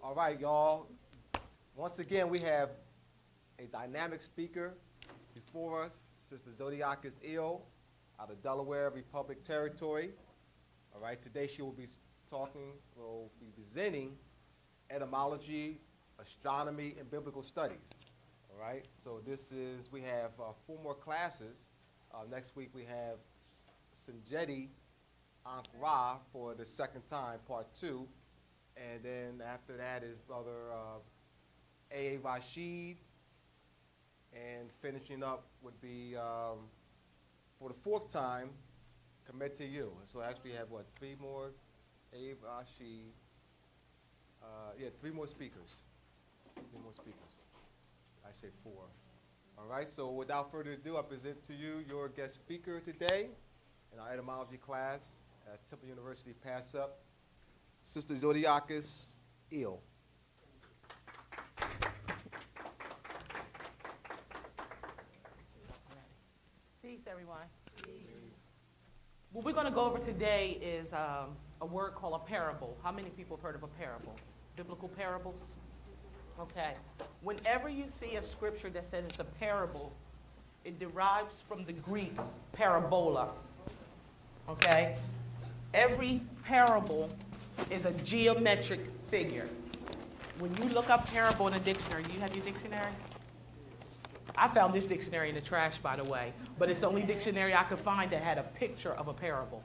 All right, y'all. Once again, we have a dynamic speaker before us, Sister Zodeakus out of Delaware Republic Territory. All right, today she will be presenting etymology, astronomy, and biblical studies. All right, so we have 4 more classes. Next week we have Sanjeti Ankara for the second time, part 2. And then after that is Brother A.A. Rashid. And finishing up would be, for the 4th time, Commit to You. So actually have, 3 more? A.A. Rashid. 3 more speakers. 3 more speakers. I say 4. All right, so without further ado, I present to you your guest speaker today in our etymology class at Temple University Pass Up, Sister Zodeakus. Peace, everyone. What we're going to go over today is a word called a parable. How many people have heard of a parable? Biblical parables? Okay. Whenever you see a scripture that says it's a parable, it derives from the Greek parabola. Okay? Every parable is a geometric figure. When you look up parable in a dictionary, you have your dictionaries? I found this dictionary in the trash, by the way, but it's the only dictionary I could find that had a picture of a parable.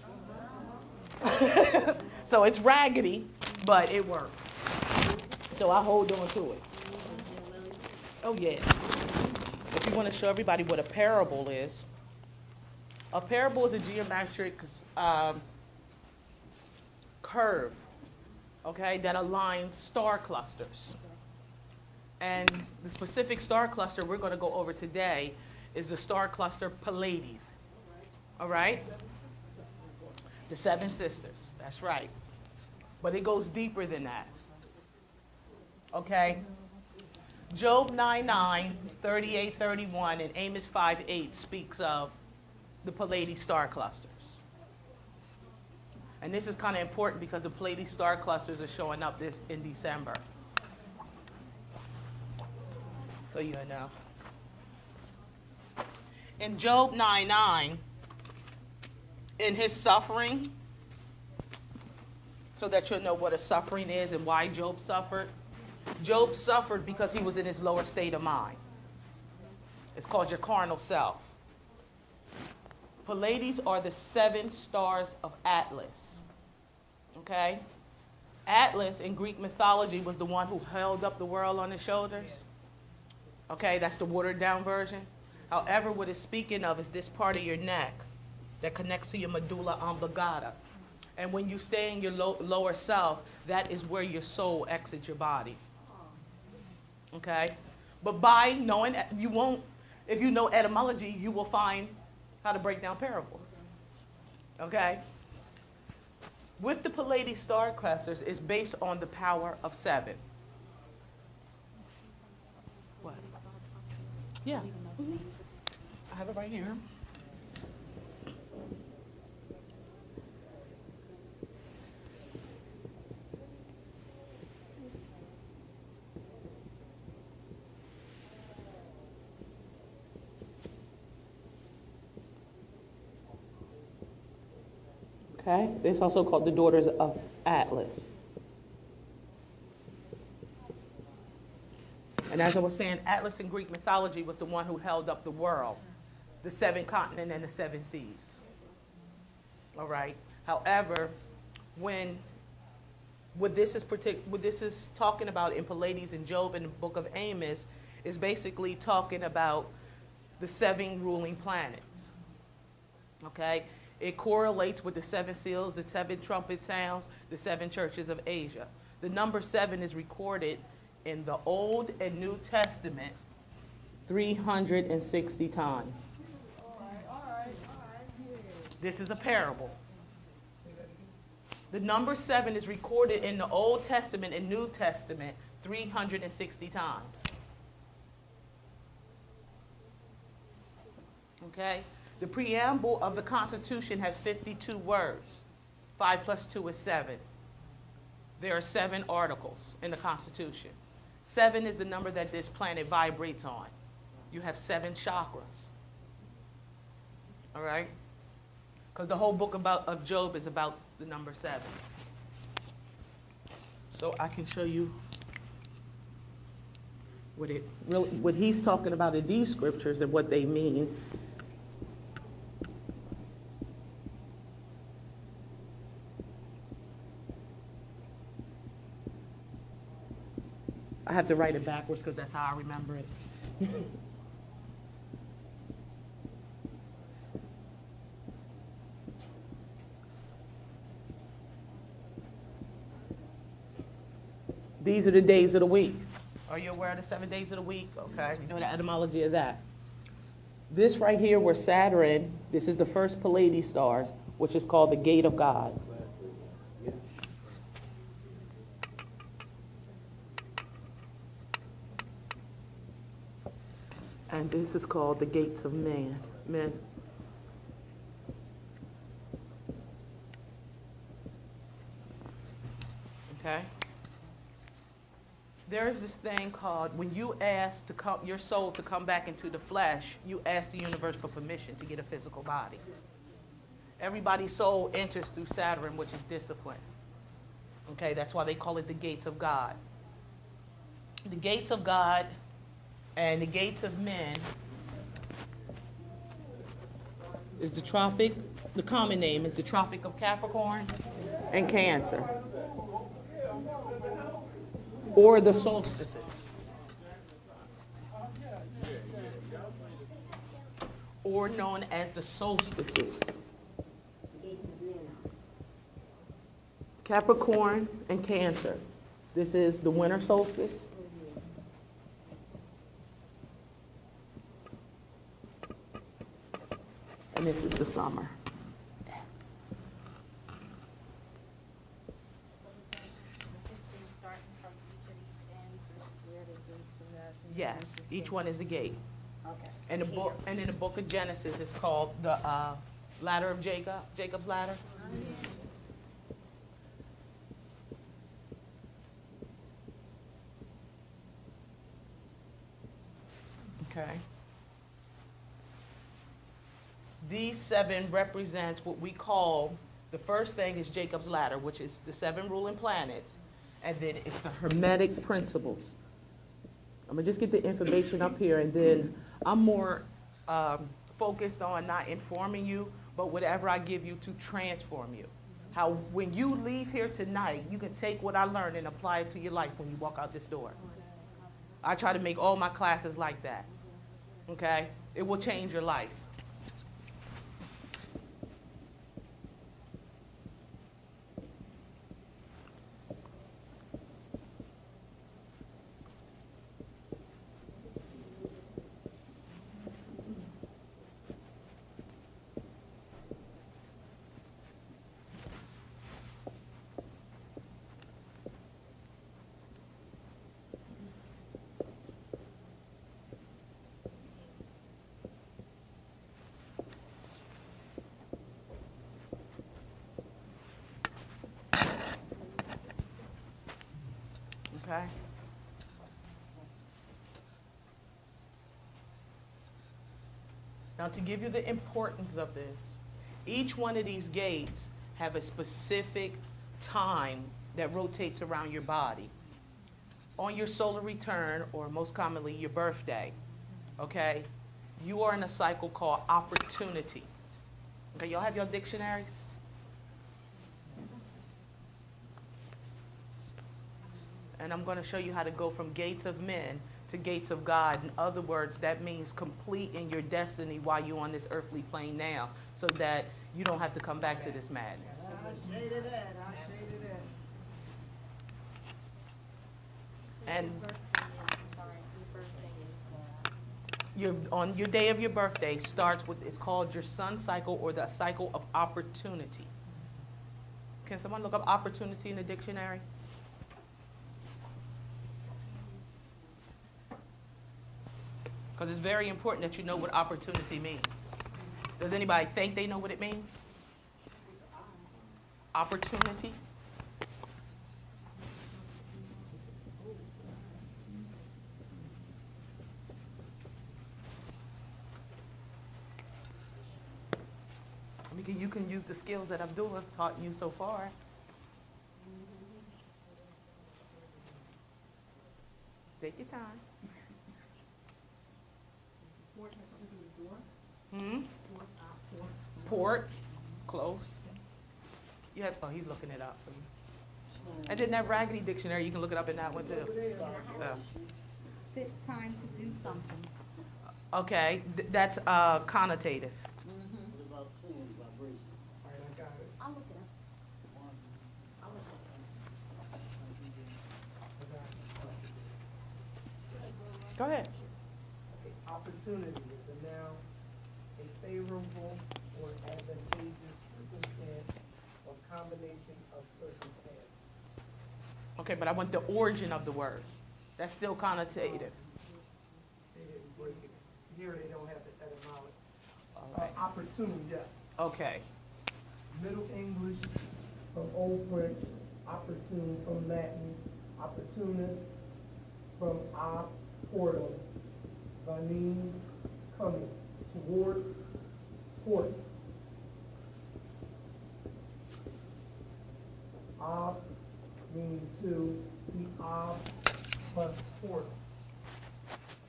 So it's raggedy, but it works. So I hold on to it. Oh, yeah. If you want to show everybody what a parable is a geometric curve, okay, that aligns star clusters. And the specific star cluster we're going to go over today is the star cluster Pleiades. All right? The 7 sisters. That's right. But it goes deeper than that. Okay? Job 9:9, 38:31, and Amos 5:8 speaks of the Pleiades star clusters. And this is kind of important because the Pleiades star clusters are showing up in December. So you know. In Job 9:9, in his suffering, so that you'll know what a suffering is and why Job suffered. Job suffered because he was in his lower state of mind. It's called your carnal self. Pleiades are the 7 stars of Atlas. Okay? Atlas in Greek mythology was the one who held up the world on his shoulders. Okay, that's the watered down version. However, what it's speaking of is this part of your neck that connects to your medulla oblongata. And when you stay in your lower self, that is where your soul exits your body. Okay? But by knowing, if you know etymology, you will find how to break down parables. Okay? With the Pleiades star clusters, it's based on the power of 7. What? Yeah. Mm-hmm. I have it right here. Okay, it's also called the daughters of Atlas. And as I was saying, Atlas in Greek mythology was the one who held up the world, the 7 continents and the 7 seas. All right. However, what this is talking about in Pleiades and Job and the book of Amos is basically talking about the 7 ruling planets. Okay. It correlates with the 7 seals, the 7 trumpet sounds, the 7 churches of Asia. The number 7 is recorded in the Old and New Testament 360 times. All right. Yeah. This is a parable. The number 7 is recorded in the Old Testament and New Testament 360 times. Okay? The preamble of the Constitution has 52 words. 5 plus 2 is 7. there are 7 articles in the Constitution. 7 is the number that this planet vibrates on. You have 7 chakras. All right? Because the whole book of Job is about the number 7. So I can show you what he's talking about in these scriptures and what they mean. I have to write it backwards because that's how I remember it. These are the days of the week. Are you aware of the 7 days of the week? Okay, you know the etymology of that. This right here where Saturn, this is the first Pleiades stars, which is called the gate of God. And this is called the gates of men. Okay? There is this thing called, when you ask your soul to come back into the flesh, you ask the universe for permission to get a physical body. Everybody's soul enters through Saturn, which is discipline. Okay, that's why they call it the gates of God. The gates of God and the gates of men is the tropic, the common name is the Tropic of Capricorn and Cancer, or the solstices, or known as the solstices. Capricorn and Cancer. This is the winter solstice. And this is the summer. Yes, each one is a gate. Okay. And in the book of Genesis, it's called the ladder of Jacob, Jacob's ladder. Okay. These 7 represents what we call, the first thing is Jacob's ladder, which is the 7 ruling planets, and then it's the Hermetic principles. I'm gonna just get the information up here, and then I'm more focused on not informing you, but whatever I give you to transform you. How when you leave here tonight, you can take what I learned and apply it to your life when you walk out this door. I try to make all my classes like that, okay? It will change your life. Okay. Now, to give you the importance of this, each one of these gates have a specific time that rotates around your body. On your solar return, or most commonly your birthday, okay, you are in a cycle called opportunity. Okay, y'all have your dictionaries? And I'm going to show you how to go from gates of men to gates of God. In other words, that means complete in your destiny while you're on this earthly plane now, so that you don't have to come back to this madness. I shaded that. And on your day of your birthday starts with, it's called your sun cycle, or the cycle of opportunity. Can someone look up opportunity in the dictionary? Because it's very important that you know what opportunity means. Does anybody think they know what it means? Opportunity? You can use the skills that I've taught you so far. Take your time. Port, close. You have, oh, he's looking it up for you. And then that raggedy dictionary, you can look it up in that one too. Yeah. Fit time to do something. Okay, that's connotative. I'll look it up. Go ahead. Opportunity is a noun, a favorable or advantageous circumstance or combination of circumstances. Okay, but I want the origin of the word. That's still connotative. They didn't break it. Here they don't have the etymology. Okay. Opportunity, yes. Okay. Middle English from Old French, opportune from Latin, opportunist from portal, venine, coming, toward, port. Ob, meaning to, the ob plus port.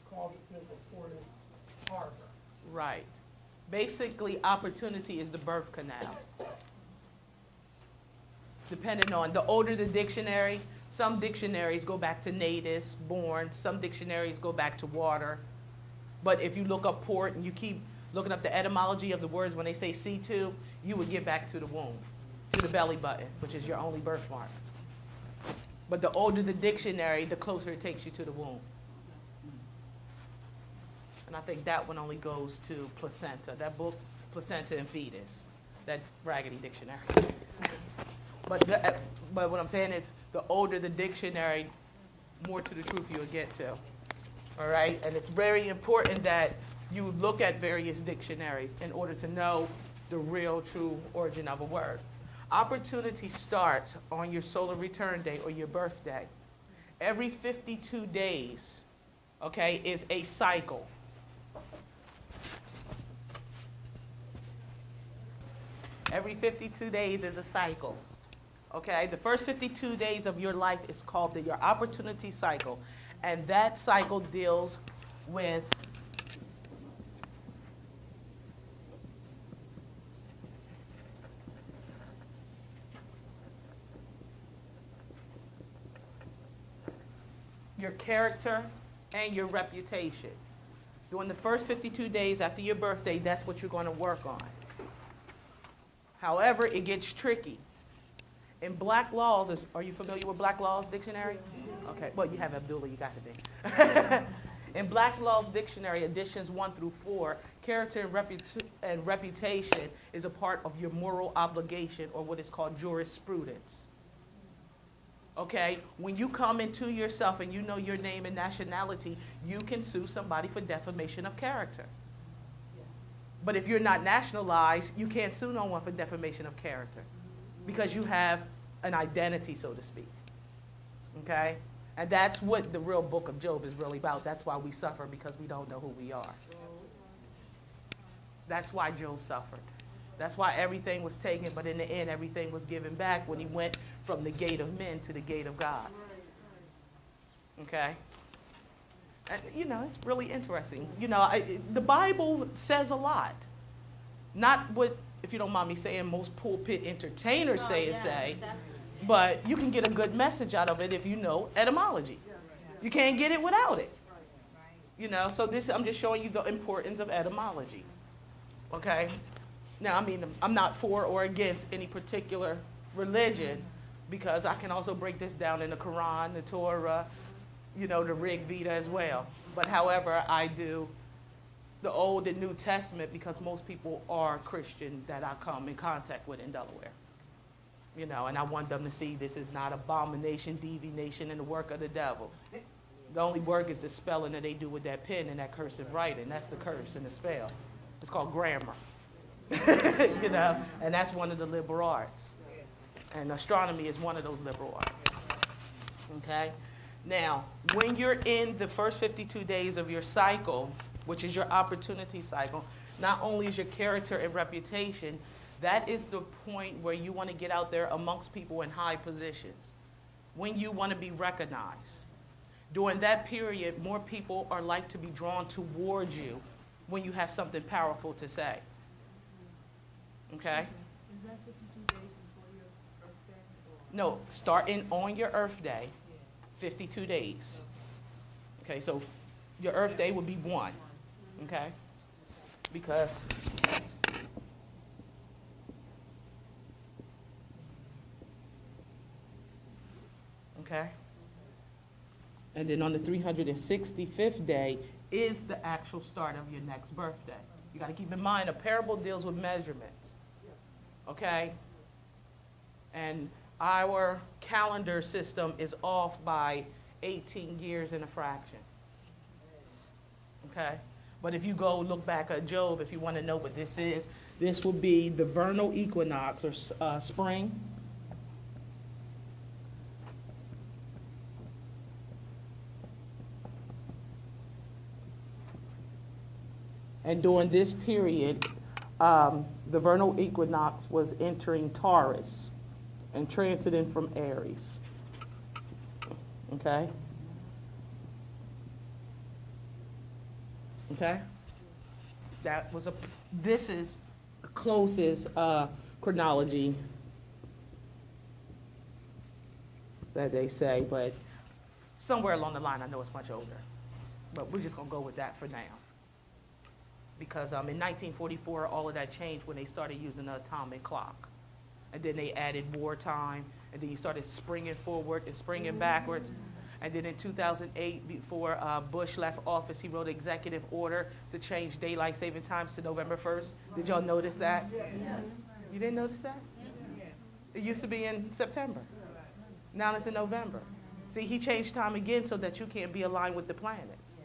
Causative of port is harbor. Right. Basically, opportunity is the birth canal. Depending on, the older the dictionary, some dictionaries go back to natus, born, some dictionaries go back to water. But if you look up port and you keep looking up the etymology of the words, when they say C2, you would get back to the womb, to the belly button, which is your only birthmark. But the older the dictionary, the closer it takes you to the womb. And I think that one only goes to placenta, that book, Placenta and Fetus, that raggedy dictionary. But what I'm saying is, the older the dictionary, more to the truth you'll get to. All right? And it's very important that you look at various dictionaries in order to know the real, true origin of a word. Opportunity starts on your solar return day or your birthday. Every 52 days, okay, is a cycle. Every 52 days is a cycle. Okay, the first 52 days of your life is called your opportunity cycle. And that cycle deals with your character and your reputation. During the first 52 days after your birthday, that's what you're going to work on. However, it gets tricky. In Black Laws, are you familiar with Black Laws Dictionary? Okay, well, you have Abdullah, you got to be. In Black Laws Dictionary, editions 1 through 4, character and reputation is a part of your moral obligation, or what is called jurisprudence. Okay, when you come into yourself and you know your name and nationality, you can sue somebody for defamation of character. But if you're not nationalized, you can't sue no one for defamation of character because you have an identity, so to speak. Okay? And that's what the real book of Job is really about. That's why we suffer, because we don't know who we are. That's why Job suffered. That's why everything was taken, but in the end, everything was given back when he went from the gate of men to the gate of God. Okay? And, you know, it's really interesting. You know, the Bible says a lot. Not what, if you don't mind me saying, most pulpit entertainers say, but you can get a good message out of it if you know etymology. You can't get it without it. You know, so this, I'm just showing you the importance of etymology. Okay? Now, I mean, I'm not for or against any particular religion, because I can also break this down in the Quran, the Torah, you know, the Rig Veda as well. But however, I do the Old and New Testament because most people are Christian that I come in contact with in Delaware. You know, and I want them to see this is not abomination, deviation, and the work of the devil. The only work is the spelling that they do with that pen and that cursive writing. That's the curse and the spell. It's called grammar. You know, and that's one of the liberal arts. And astronomy is one of those liberal arts. Okay? Now, when you're in the first 52 days of your cycle, which is your opportunity cycle, not only is your character and reputation, That is the point where you want to get out there amongst people in high positions, when you want to be recognized. During that period, more people are like to be drawn towards you when you have something powerful to say. Okay? Is that 52 days before your birthday? No, starting on your Earth Day, 52 days. Okay, so your Earth Day would be 1. Okay? Because okay? And then on the 365th day is the actual start of your next birthday. You got to keep in mind, a parable deals with measurements. Okay? And our calendar system is off by 18 years and a fraction. Okay? But if you go look back at Job, if you want to know what this is, this will be the vernal equinox, or spring. And during this period, the vernal equinox was entering Taurus and transiting from Aries. Okay? Okay? This is the closest chronology that they say, but somewhere along the line, I know it's much older. But we're just going to go with that for now. Because in 1944, all of that changed when they started using the atomic clock. And then they added wartime, and then you started springing forward and springing backwards. And then in 2008, before Bush left office, he wrote an executive order to change daylight saving times to November 1st. Did y'all notice that? Yes. You didn't notice that? It used to be in September. Now it's in November. See, he changed time again so that you can't be aligned with the planets.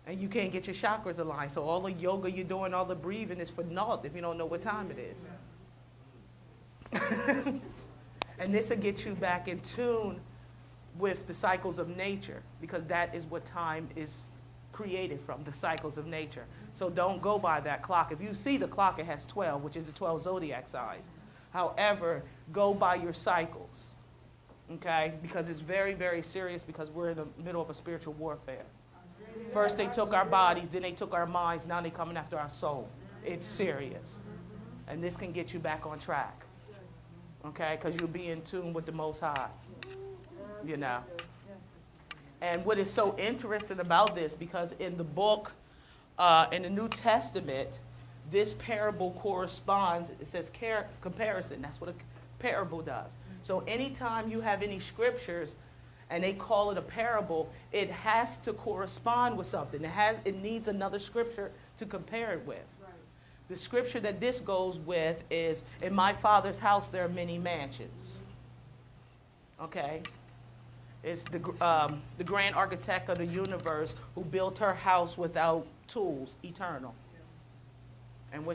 And you can't get your chakras aligned. So all the yoga you're doing, all the breathing is for naught if you don't know what time it is. And this will get you back in tune with the cycles of nature, because that is what time is created from, the cycles of nature. So don't go by that clock. If you see the clock, it has 12, which is the 12 zodiac signs. However, go by your cycles, okay? Because it's very, very serious, because we're in the middle of a spiritual warfare. First they took our bodies, then they took our minds, now they're coming after our soul. It's serious. And this can get you back on track, okay? Because you'll be in tune with the Most High, you know. And what is so interesting about this, because in the book, in the New Testament, this parable corresponds, it says comparison. That's what a parable does. So anytime you have any scriptures and they call it a parable, it has to correspond with something. It needs another scripture to compare it with. Right. The scripture that this goes with is, in my Father's house there are many mansions. Okay? It's the grand architect of the universe who built her house without tools, eternal. And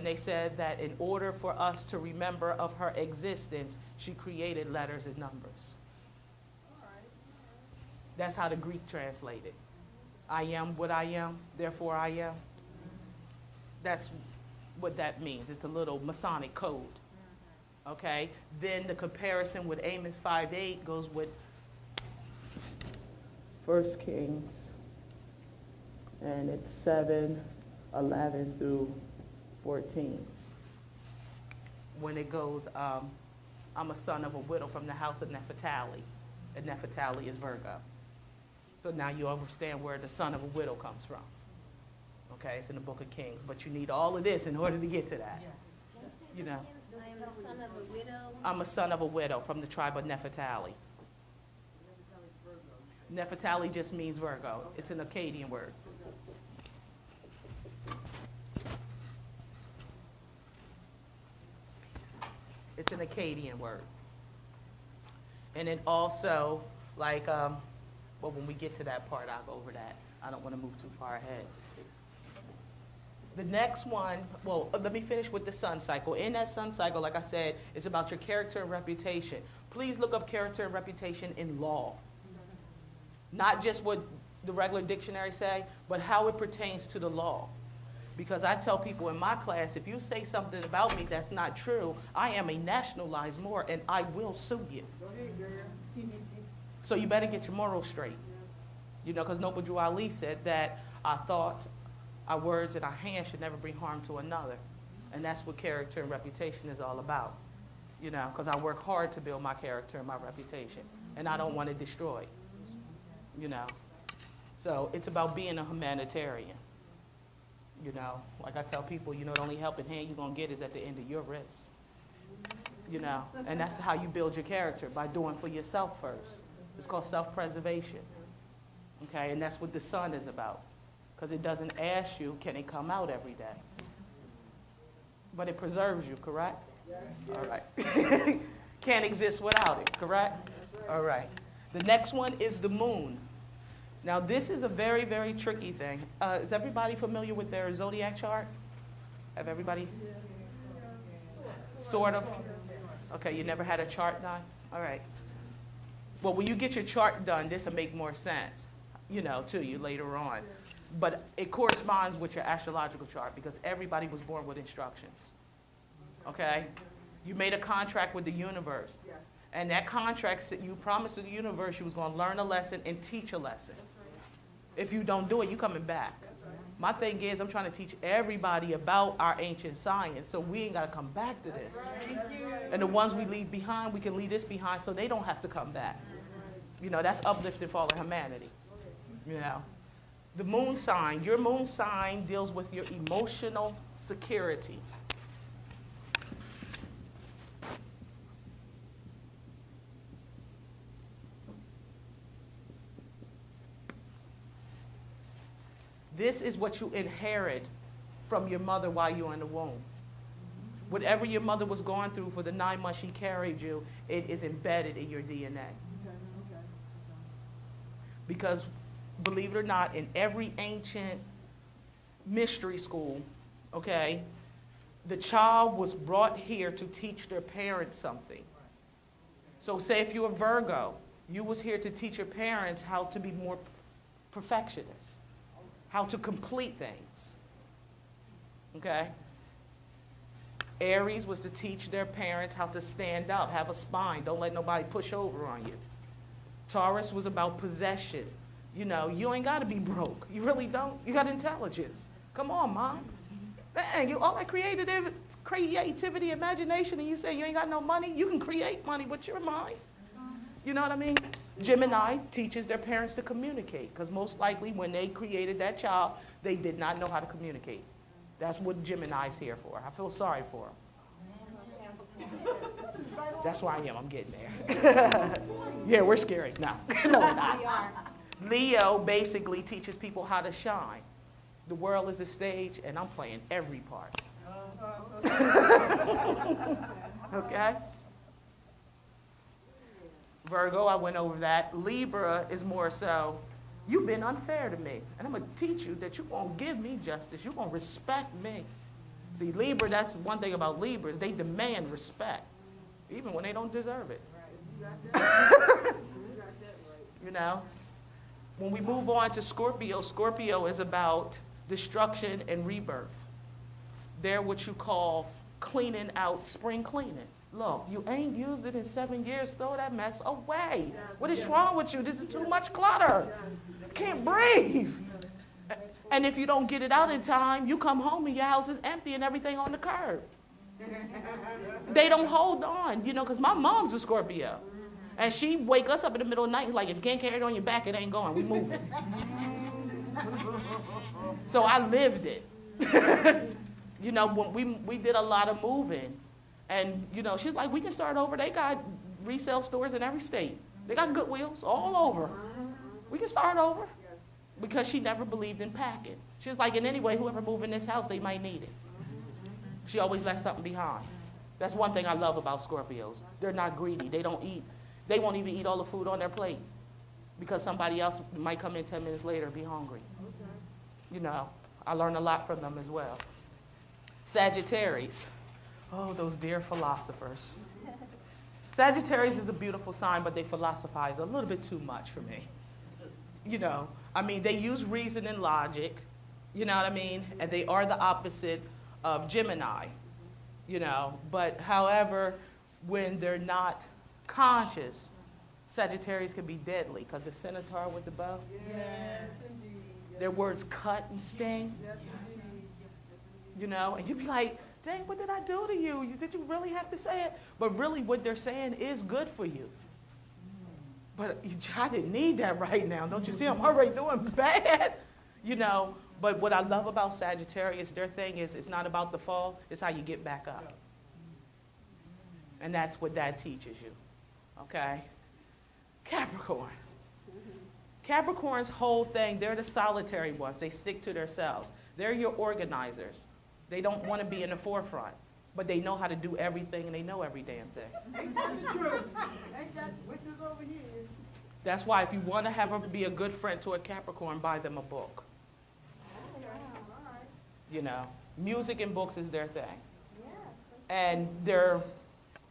they said that in order for us to remember of her existence, she created letters and numbers. That's how the Greek translated. I am what I am, therefore I am. That's what that means. It's a little Masonic code. Okay? Then the comparison with Amos 5:8 goes with 1 Kings, and it's 7:11 through 14. When it goes, I'm a son of a widow from the house of Nephtali, and Nephtali is Virgo. So now you understand where the son of a widow comes from. Okay, it's in the book of Kings, but you need all of this in order to get to that. You know, I am the son of a widow. I'm a son of a widow from the tribe of Nephtali. Nephtali just means Virgo. It's an Akkadian word. It's an Akkadian word. And then also, like, well, when we get to that part, I'll go over that. I don't want to move too far ahead. The next one, well, let me finish with the sun cycle. In that sun cycle, like I said, it's about your character and reputation. Please look up character and reputation in law. Not just what the regular dictionary say, but how it pertains to the law. Because I tell people in my class, if you say something about me that's not true, I am a nationalized Moor and I will sue you. Go ahead, girl. So you better get your morals straight. You know, because Noble Drew Ali said that our thoughts, our words, and our hands should never bring harm to another. And that's what character and reputation is all about. You know, because I work hard to build my character and my reputation. And I don't want to destroy it. You know. So it's about being a humanitarian. You know, like I tell people, you know, the only helping hand you're going to get is at the end of your wrist. You know, and that's how you build your character, by doing for yourself first. It's called self-preservation. Okay, and that's what the sun is about. Because it doesn't ask you, can it come out every day? But it preserves you, correct? All right. Can't exist without it, correct? All right. The next one is the moon. Now, this is a very, very tricky thing. Is everybody familiar with their zodiac chart? Have everybody? Sort of? Okay, you never had a chart done? All right. Well, when you get your chart done, this will make more sense, you know, to you later on. But it corresponds with your astrological chart because everybody was born with instructions. Okay? You made a contract with the universe. And that contract said you promised to the universe you was going to learn a lesson and teach a lesson. If you don't do it, you're coming back. My thing is I'm trying to teach everybody about our ancient science, so we ain't got to come back to this. And the ones we leave behind, we can leave this behind so they don't have to come back. You know, that's uplifting for all of humanity. You know. The moon sign, your moon sign deals with your emotional security. This is what you inherit from your mother while you're in the womb. Whatever your mother was going through for the 9 months she carried you, it is embedded in your DNA. Because, believe it or not, in every ancient mystery school, okay, the child was brought here to teach their parents something. So say if you're a Virgo, you was here to teach your parents how to be more perfectionists, how to complete things, okay? Aries was to teach their parents how to stand up, have a spine, don't let nobody push over on you. Taurus was about possession. You know, you ain't got to be broke. You really don't. You got intelligence. Come on, Mom. Dang, you all that creativity, imagination, and you say you ain't got no money, you can create money with your mind. You know what I mean? Gemini teaches their parents to communicate, because most likely when they created that child, they did not know how to communicate. That's what Gemini's here for. I feel sorry for them. That's why I am. I'm getting there. Yeah, we're scary. No, no, we're not. Leo basically teaches people how to shine. The world is a stage, and I'm playing every part. Okay? Virgo, I went over that. Libra is more so, you've been unfair to me, and I'm going to teach you that you're going to give me justice. You're going to respect me. See, Libra, that's one thing about Libras. They demand respect, even when they don't deserve it. You know? When we move on to Scorpio, Scorpio is about destruction and rebirth. They're what you call cleaning out, spring cleaning. Look, you ain't used it in 7 years, throw that mess away. What is wrong with you? This is too much clutter. Can't breathe. And if you don't get it out in time, you come home and your house is empty and everything on the curb. They don't hold on, you know, because my mom's a Scorpio. And she wake us up in the middle of the night. It's like, if you can't carry it on your back, it ain't going. We moving. So I lived it. You know, when we did a lot of moving. And, you know, she's like, we can start over. They got resale stores in every state. They got Goodwills all over. We can start over. Because she never believed in packing. She was like, and anyway, whoever move in this house, they might need it. She always left something behind. That's one thing I love about Scorpios. They're not greedy. They don't eat. They won't even eat all the food on their plate because somebody else might come in 10 minutes later and be hungry. You know, I learned a lot from them as well. Sagittarius. Oh, those dear philosophers. Sagittarius is a beautiful sign, but they philosophize a little bit too much for me. You know, I mean, they use reason and logic, You know what I mean? And they are the opposite of Gemini, you know. But however, when they're not conscious, Sagittarius can be deadly because the centaur with the bow, Yes, indeed. their words cut and sting, Yes, indeed. you know. And you'd be like, dang, what did I do to you? Did you really have to say it? But really what they're saying is good for you. But I didn't need that right now. Don't you see I'm already doing bad? You know, but what I love about Sagittarius, their thing is it's not about the fall, it's how you get back up. And that's what that teaches you, okay? Capricorn. Capricorn's whole thing, they're the solitary ones. They stick to themselves. They're your organizers. They don't want to be in the forefront, but they know how to do everything and they know every damn thing. Ain't that the truth? Ain't that witness over here? That's why if you want to be a good friend to a Capricorn, buy them a book. Okay, all right. You know, music and books is their thing. Yes. And they're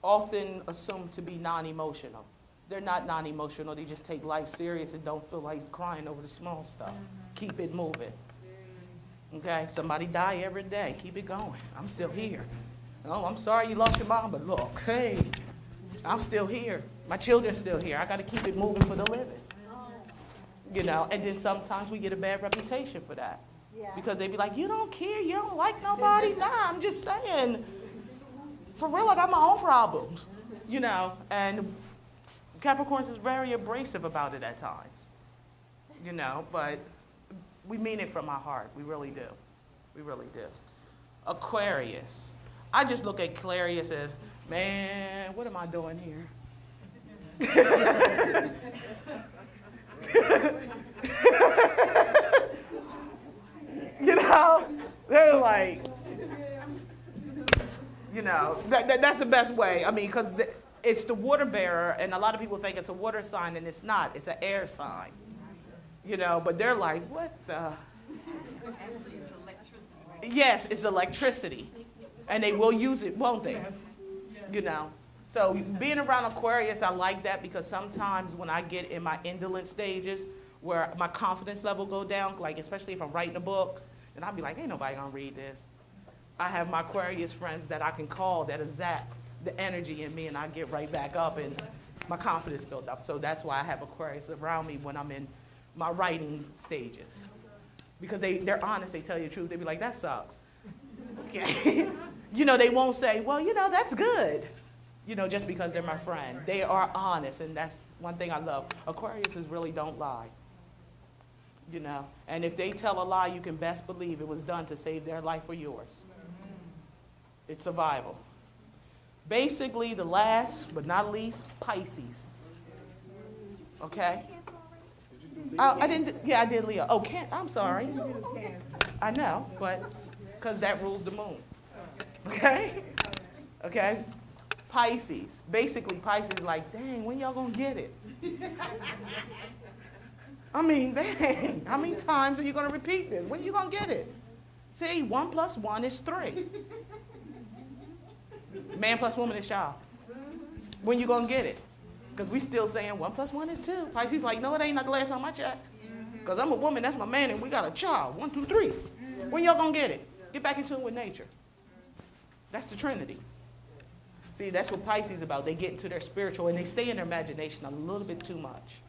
often assumed to be non-emotional. They're not non-emotional, they just take life serious and don't feel like crying over the small stuff. Keep it moving. Okay, somebody die every day, keep it going. I'm still here. Oh, I'm sorry you lost your mom, but look, hey, I'm still here. My children's still here. I gotta keep it moving for the living. You know, and then sometimes we get a bad reputation for that. Yeah. Because they be like, you don't care, you don't like nobody. Nah, I'm just saying. For real, I got my own problems. You know, and Capricorns is very abrasive about it at times. You know, but we mean it from our heart. We really do. We really do. Aquarius. I just look at Aquarius as, man, what am I doing here? You know, they're like, you know, that's the best way. I mean, because it's the water bearer, and a lot of people think it's a water sign, and it's not. It's an air sign. You know, but they're like, what the? Actually, it's electricity. Yes, it's electricity. And they will use it, won't they? You know. So being around Aquarius, I like that because sometimes when I get in my indolent stages where my confidence level go down, like especially if I'm writing a book, and I'll be like, ain't nobody gonna read this. I have my Aquarius friends that I can call that'll zap the energy in me and I get right back up and my confidence built up. So that's why I have Aquarius around me when I'm in my writing stages. Because they're honest, they tell you the truth. They be like, that sucks. Okay. You know, they won't say, well, you know, that's good. You know, just because they're my friend. They are honest, and that's one thing I love. Aquariuses really don't lie. You know, and if they tell a lie, you can best believe it was done to save their life or yours. It's survival. Basically, the last but not least, Pisces. Okay? Oh, I didn't, yeah, I did Leo. Oh, I'm sorry. I know, but because that rules the moon. Okay? Okay? Pisces. Basically, Pisces is like, dang, when y'all gonna get it? I mean, dang, how many times are you gonna repeat this? When are you gonna get it? See, 1 + 1 is 3. Man plus woman is child. When you gonna get it? Because we still saying 1 + 1 is 2. Pisces like, no, it ain't not the last time I checked. Because I'm a woman, that's my man, and we got a child. 1, 2, 3. When y'all gonna get it? Get back in tune with nature. That's the Trinity. See, that's what Pisces is about. They get into their spiritual and they stay in their imagination a little bit too much.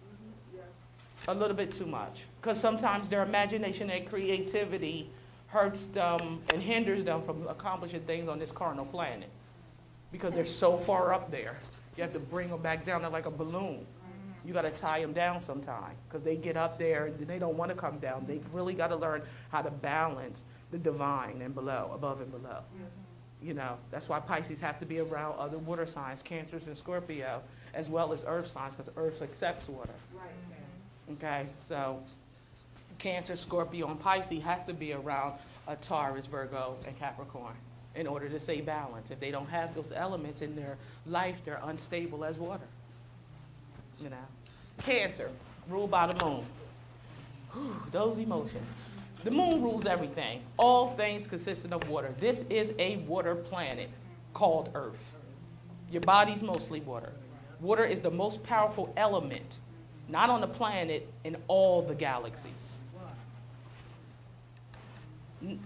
A little bit too much. Because sometimes their imagination and creativity hurts them and hinders them from accomplishing things on this carnal planet. Because they're so far up there. You have to bring them back down. They're like a balloon. You got to tie them down sometime. Because they get up there and they don't want to come down. They really got to learn how to balance the divine and below, above and below. You know, that's why Pisces have to be around other water signs, Cancers and Scorpio, as well as earth signs, because earth accepts water. Okay, so Cancer, Scorpio, and Pisces has to be around a Taurus, Virgo, and Capricorn in order to stay balanced. If they don't have those elements in their life, they're unstable as water. You know, Cancer, ruled by the moon. Whew, those emotions. The moon rules everything. All things consistent of water. This is a water planet called Earth. Your body's mostly water. Water is the most powerful element, not on the planet, in all the galaxies.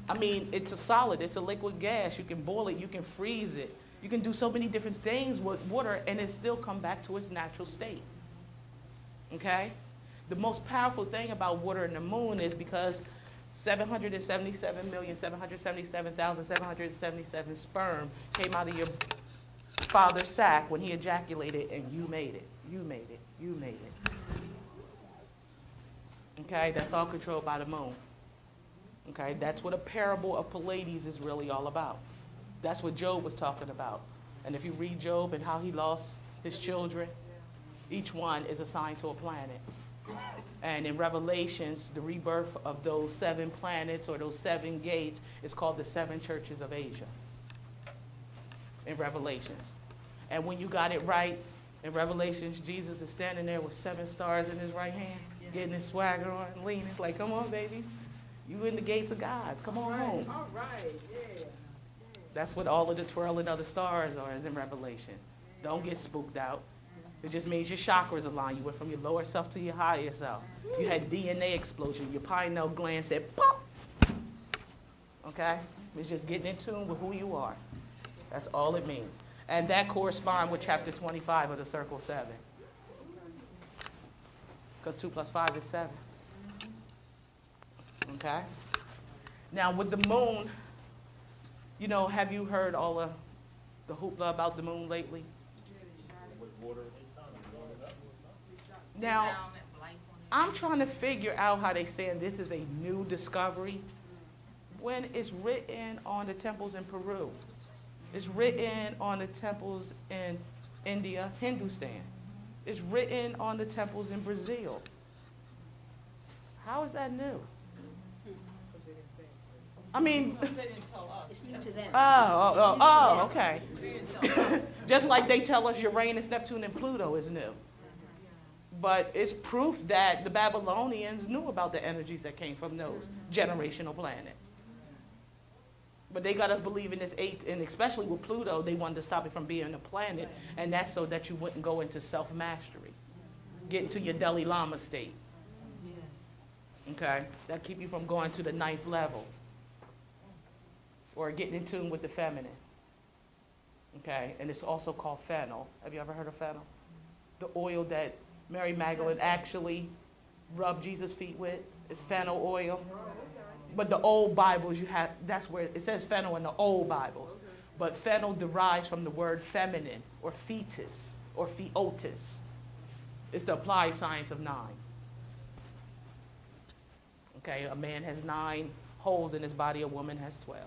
I mean, it's a solid, it's a liquid gas. You can boil it, you can freeze it. You can do so many different things with water and it still come back to its natural state. Okay? The most powerful thing about water and the moon is because 777,777,777 sperm came out of your father's sac when he ejaculated, and you made it. You made it. You made it. Okay? That's all controlled by the moon. Okay? That's what a parable of Pleiades is really all about. That's what Job was talking about. And if you read Job and how he lost his children, each one is assigned to a planet. And in Revelations, the rebirth of those 7 planets or those 7 gates is called the 7 churches of Asia in Revelations. And when you got it right, in Revelations, Jesus is standing there with 7 stars in his right hand, getting his swagger on, leaning. It's like, come on, babies. You in the gates of God's. Come on home. All right, yeah. That's what all of the twirling of the stars are, is in Revelation. Don't get spooked out. It just means your chakras align. You went from your lower self to your higher self. You had DNA explosion. Your pineal gland said, pop. Okay? It's just getting in tune with who you are. That's all it means. And that corresponds with chapter 25 of the Circle 7. Because 2 + 5 is 7. Okay? Now, with the moon, you know, have you heard all of the hoopla about the moon lately? Now, I'm trying to figure out how they saying this is a new discovery when it's written on the temples in Peru. It's written on the temples in India, Hindustan. It's written on the temples in Brazil. How is that new? I mean, It's new to them. okay. Just like they tell us Uranus, Neptune, and Pluto is new. But it's proof that the Babylonians knew about the energies that came from those generational planets. But they got us believing this 8, and especially with Pluto, they wanted to stop it from being a planet, and that's so that you wouldn't go into self-mastery, get into your Dalai Lama state. Okay? That keep you from going to the 9th level, or getting in tune with the feminine. Okay? And it's also called fennel. Have you ever heard of fennel? The oil that Mary Magdalene actually rubbed Jesus' feet with is fennel oil. But the old Bibles, you have, that's where it says fennel in the old Bibles. But fennel derives from the word feminine or fetus or feotis. It's the applied science of 9. Okay, a man has 9 holes in his body, a woman has 12.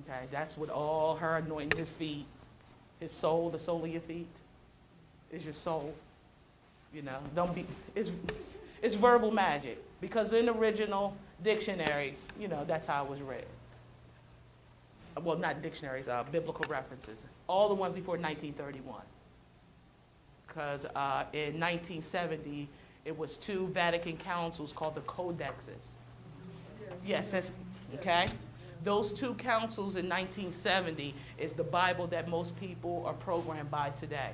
Okay, that's what all her anointing his feet, his soul, the sole of your feet is your soul. You know, don't be, it's verbal magic, because in original dictionaries, you know, that's how it was read. Well, not dictionaries, biblical references. All the ones before 1931. Because in 1970, it was 2 Vatican councils called the codexes. Yes, okay? Those 2 councils in 1970 is the Bible that most people are programmed by today.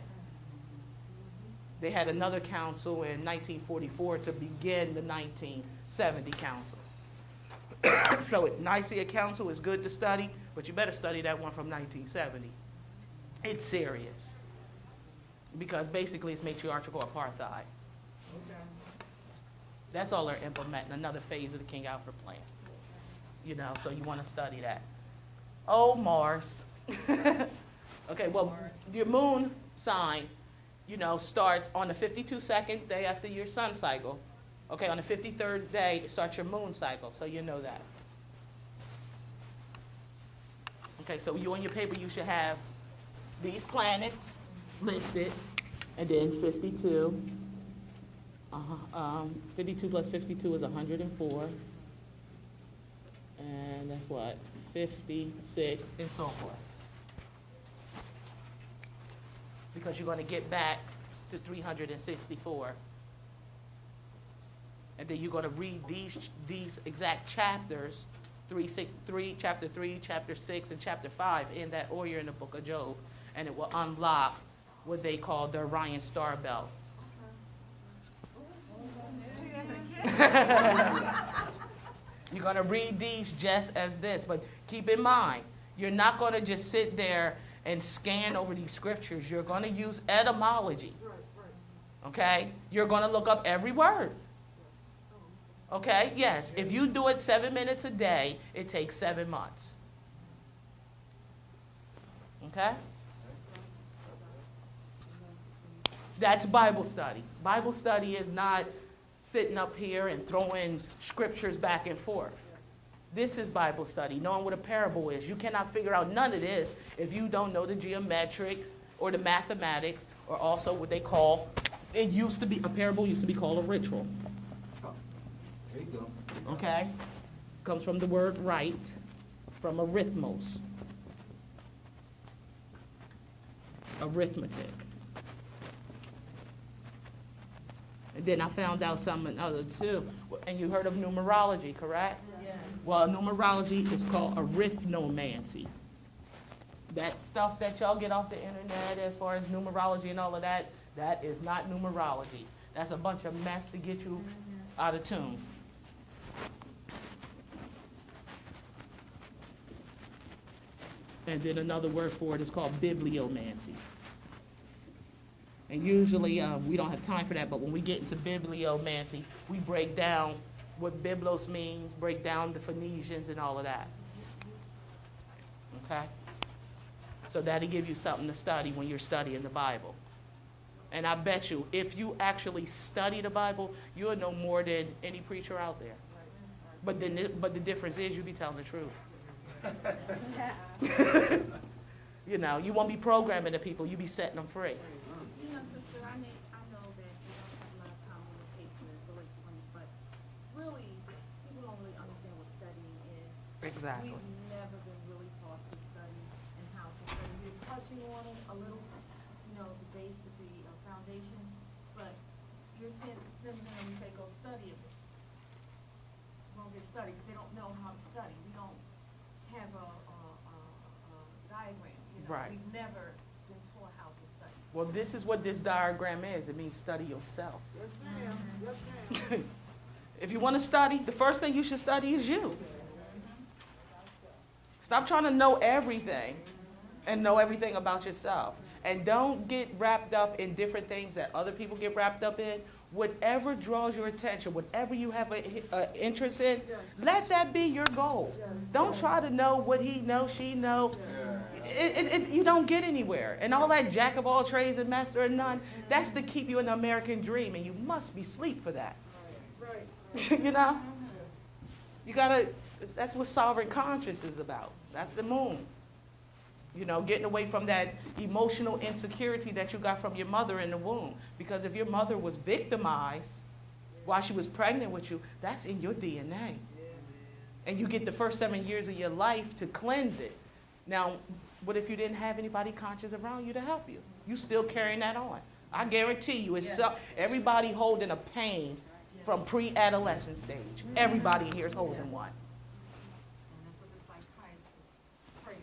They had another council in 1944 to begin the 1970 council. So Nicaea Council is good to study, but you better study that one from 1970. It's serious, because basically it's matriarchal apartheid. That's all they're implementing, another phase of the King Alfred plan. You know, so you want to study that. Oh, Mars. Okay, well, your moon sign, you know, starts on the 52nd day after your sun cycle. Okay, on the 53rd day, it starts your moon cycle, so you know that. Okay, so you on your paper, you should have these planets listed, and then 52. 52 plus 52 is 104. And that's what? 56, and so forth. Because you're going to get back to 364. And then you're going to read these exact chapters, chapter 3, chapter 6, and chapter 5 in that order in the book of Job. And it will unlock what they call the Orion Star Belt. You're You're going to read these just as this, but keep in mind, you're not going to just sit there and scan over these scriptures. You're going to use etymology. Okay? You're going to look up every word. Okay? Yes. If you do it 7 minutes a day, it takes 7 months. Okay? That's Bible study. Bible study is not sitting up here and throwing scriptures back and forth. This is Bible study, knowing what a parable is. You cannot figure out none of this if you don't know the geometric or the mathematics, or also what they call, a parable used to be called a ritual. There you go. Okay? Comes from the word right, from arithmos. Arithmetic. And then I found out something other too. And you heard of numerology, correct? Yes. Well, numerology is called arithnomancy. That stuff that y'all get off the internet as far as numerology and all of that, that is not numerology. That's a bunch of mess to get you out of tune. And then another word for it is called bibliomancy. And usually, we don't have time for that, but when we get into bibliomancy, we break down what biblos means, break down the Phoenicians and all of that. Okay? So that'll give you something to study when you're studying the Bible. And I bet you, if you actually study the Bible, you'll know more than any preacher out there. But the difference is you'll be telling the truth. You know, you won't be programming the people, you'll be setting them free. You know, sister, I know that you don't have a lot of time on the paper and the late 20s, but really, people don't really understand what studying is. Exactly. We've never been really taught to study and how to study. We're touching on it a little, you know, the base of the foundation, but you're sending them and say, go study it. Won't get studied because they don't know how to study. We don't have a diagram, you know. Right. We've never been taught how to study. Well, this is what this diagram is. It means study yourself. Yes, ma'am. Yes, ma'am. If you want to study, the first thing you should study is you. Stop trying to know everything and know everything about yourself. And don't get wrapped up in different things that other people get wrapped up in. Whatever draws your attention, whatever you have an interest in, let that be your goal. Don't try to know what he knows, she knows. You don't get anywhere. And all that jack of all trades and master of none, that's to keep you in the American dream, and you must be asleep for that. Right. You know? You gotta, that's what sovereign conscience is about. That's the moon. You know, getting away from that emotional insecurity that you got from your mother in the womb. Because if your mother was victimized while she was pregnant with you, that's in your DNA. And you get the first 7 years of your life to cleanse it. Now, what if you didn't have anybody conscious around you to help you? You still carrying that on. I guarantee you, it's everybody holding a pain from pre-adolescent stage. Everybody in here is holding one. And that's what the psychiatrists prey on.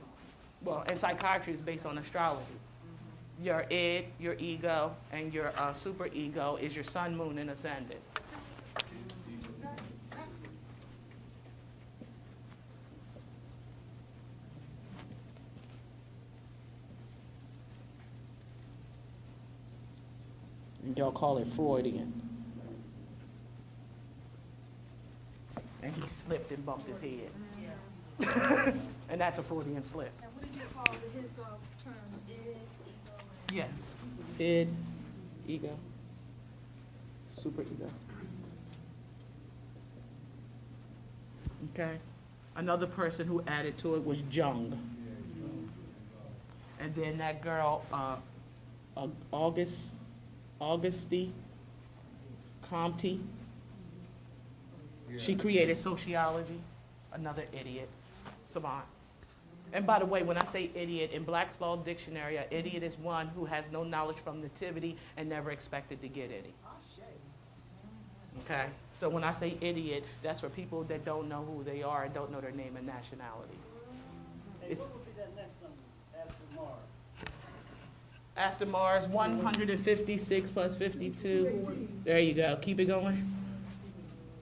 Well, and psychiatry is based on astrology. Your id, your ego, and your superego is your sun, moon, and ascendant. And y'all call it Freudian. And he slipped and bumped his head. And that's a Freudian slip. Now, what did you call his terms? Id, ego, and... Yes. Id, ego, superego. Okay. Another person who added to it was Jung. And then that girl, Auguste Comte. She created sociology. Another idiot, savant. And by the way, when I say idiot, in Black's Law Dictionary, an idiot is one who has no knowledge from nativity and never expected to get any. Okay? So when I say idiot, that's for people that don't know who they are and don't know their name and nationality. It's after Mars, 156 plus 52. There you go. Keep it going.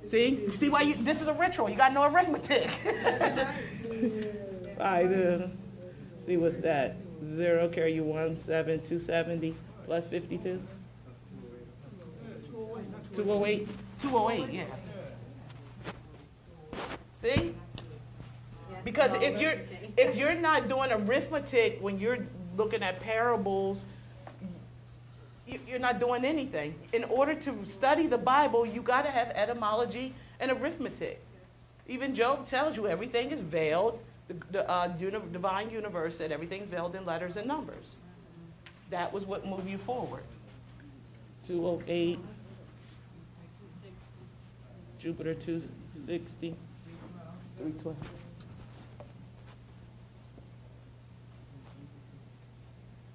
See? You see why this is a ritual. You got to know arithmetic. See what's that? 0, carry you 1, 7, 270 plus 52. 208. 208, yeah. See? Because if you're not doing arithmetic when you're looking at parables, you're not doing anything. In order to study the Bible, you got to have etymology and arithmetic. Even Job tells you everything is veiled. The divine universe said everything's veiled in letters and numbers. That was what moved you forward. 208. Jupiter 260. 312.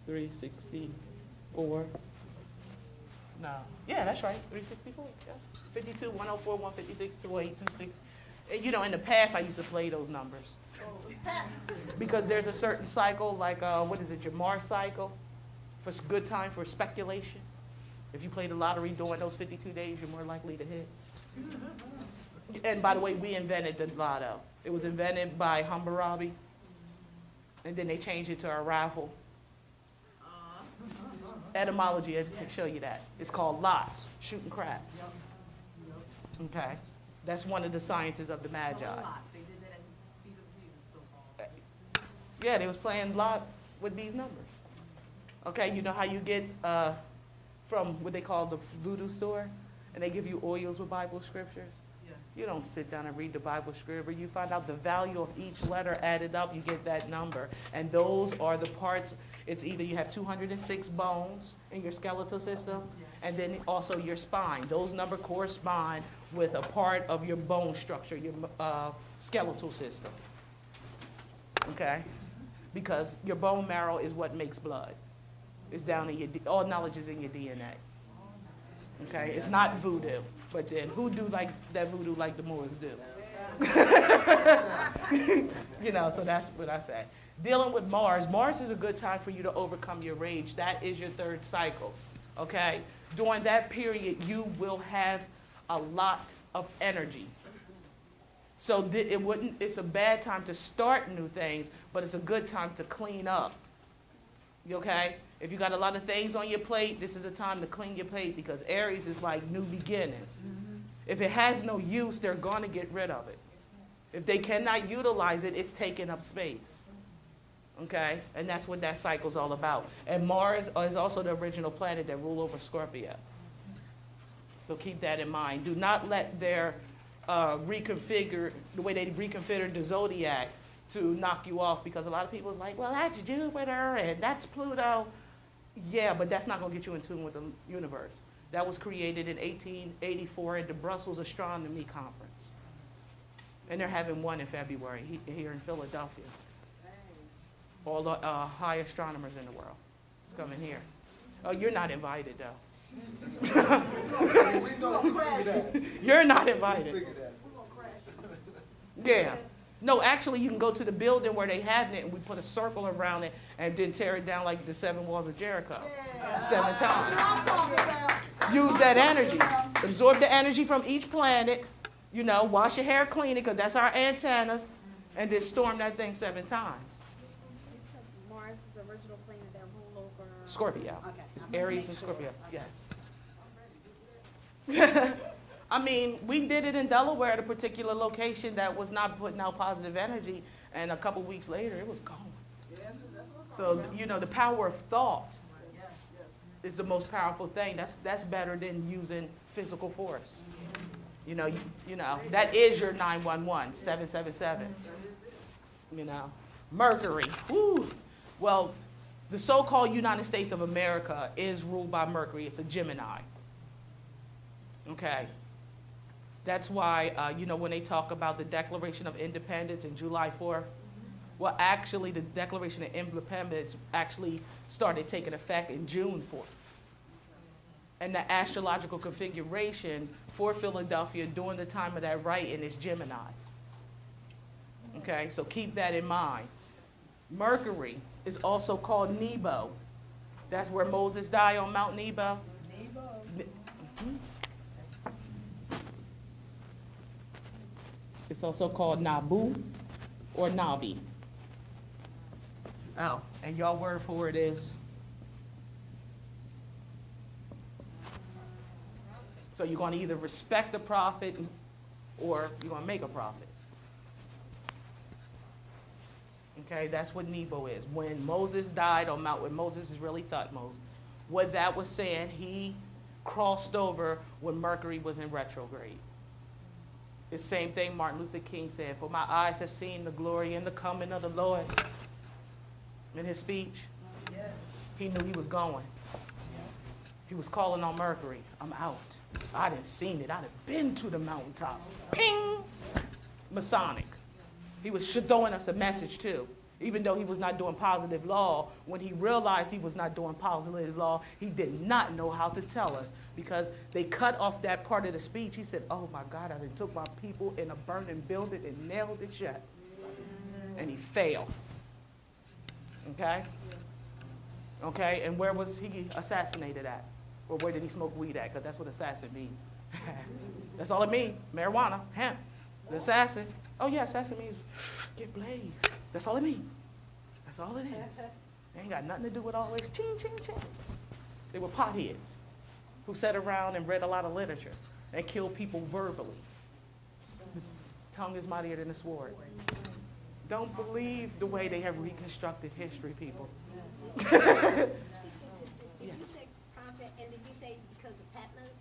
364. No. Yeah, that's right. 364. Yeah. 52, 104, 156, 208, 26. And, you know, in the past, I used to play those numbers. Because there's a certain cycle, like, what is it, your Mars cycle? For good time for speculation. If you play the lottery during those 52 days, you're more likely to hit. And by the way, we invented the lotto. It was invented by Hammurabi. And then they changed it to a raffle. Etymology, I can show you that. It's called lots, shooting craps. Okay? That's one of the sciences of the Magi. They did that at the feet of Jesus so far. Yeah, they was playing lot with these numbers. Okay, you know how you get from what they call the voodoo store? And they give you oils with Bible scriptures? Yeah. You don't sit down and read the Bible scripture. You find out the value of each letter added up, you get that number. And those are the parts. It's either you have 206 bones in your skeletal system, and then also your spine. Those numbers correspond with a part of your bone structure, your skeletal system. Okay? Because your bone marrow is what makes blood. It's down in your, all knowledge is in your DNA. Okay? It's not voodoo, but then who do like that voodoo like the Moors do? You know, so that's what I say. Dealing with Mars, Mars is a good time for you to overcome your rage. That is your third cycle, okay? During that period, you will have a lot of energy. So it's a bad time to start new things, but it's a good time to clean up, okay? If you got a lot of things on your plate, this is a time to clean your plate because Aries is like new beginnings. If it has no use, they're going to get rid of it. If they cannot utilize it, it's taking up space. Okay? And that's what that cycle's all about. And Mars is also the original planet that ruled over Scorpio. So keep that in mind. Do not let their reconfigure, the way they reconfigured the zodiac to knock you off, because a lot of people's like, well, that's Jupiter and that's Pluto. Yeah, but that's not going to get you in tune with the universe. That was created in 1884 at the Brussels Astronomy Conference. And they're having one in February here in Philadelphia. All the high astronomers in the world. It's coming here. Oh, you're not invited, though. You're not invited. Yeah. No, actually, you can go to the building where they have it, and we put a circle around it and then tear it down like the 7 walls of Jericho. 7 times. Use that energy. Absorb the energy from each planet. You know, wash your hair, clean it, because that's our antennas, and then storm that thing 7 times. You said Mars is the original planet that ruled over... Scorpio. Okay. It's I'm gonna Aries make and sure. Scorpio, Okay. yes. I mean, we did it in Delaware at a particular location that was not putting out positive energy, and a couple weeks later, it was gone. So, you know, the power of thought is the most powerful thing. That's better than using physical force. You know, that is your 911, 777. You know, Mercury. Woo. Well, the so-called United States of America is ruled by Mercury. It's a Gemini. Okay. That's why, you know, when they talk about the Declaration of Independence in July 4th, well, actually, the Declaration of Independence actually started taking effect in June 4th. And the astrological configuration for Philadelphia during the time of that writing is Gemini. Okay, so keep that in mind. Mercury is also called Nebo. That's where Moses died on Mount Nebo. It's also called Nabu or Nabi. Oh, and your word for it is? So you're going to either respect the prophet or you're going to make a prophet. Okay, that's what Nebo is. When Moses died on Mount, when Moses is really Thutmose, what that was saying, he crossed over when Mercury was in retrograde. The same thing Martin Luther King said, "For my eyes have seen the glory and the coming of the Lord." In his speech, he knew he was going. He was calling on Mercury. I'm out. I didn't seen it. I'd have been to the mountaintop. Ping! Masonic. He was throwing us a message too. Even though he was not doing positive law, when he realized he was not doing positive law, he did not know how to tell us because they cut off that part of the speech. He said, "Oh my God, I done took my people in a burning building and nailed it shut." And he failed. Okay? Okay, and where was he assassinated at? Or where did he smoke weed at? Because that's what assassin means. That's all it means. Marijuana, hemp, the assassin. Oh yeah, assassin means get blazed. That's all it means. That's all it is. It ain't got nothing to do with all this ching, ching, ching. They were potheads who sat around and read a lot of literature and killed people verbally. Tongue is mightier than the sword. Don't believe the way they have reconstructed history, people. Did you say prophet, and did you say because of Patmos?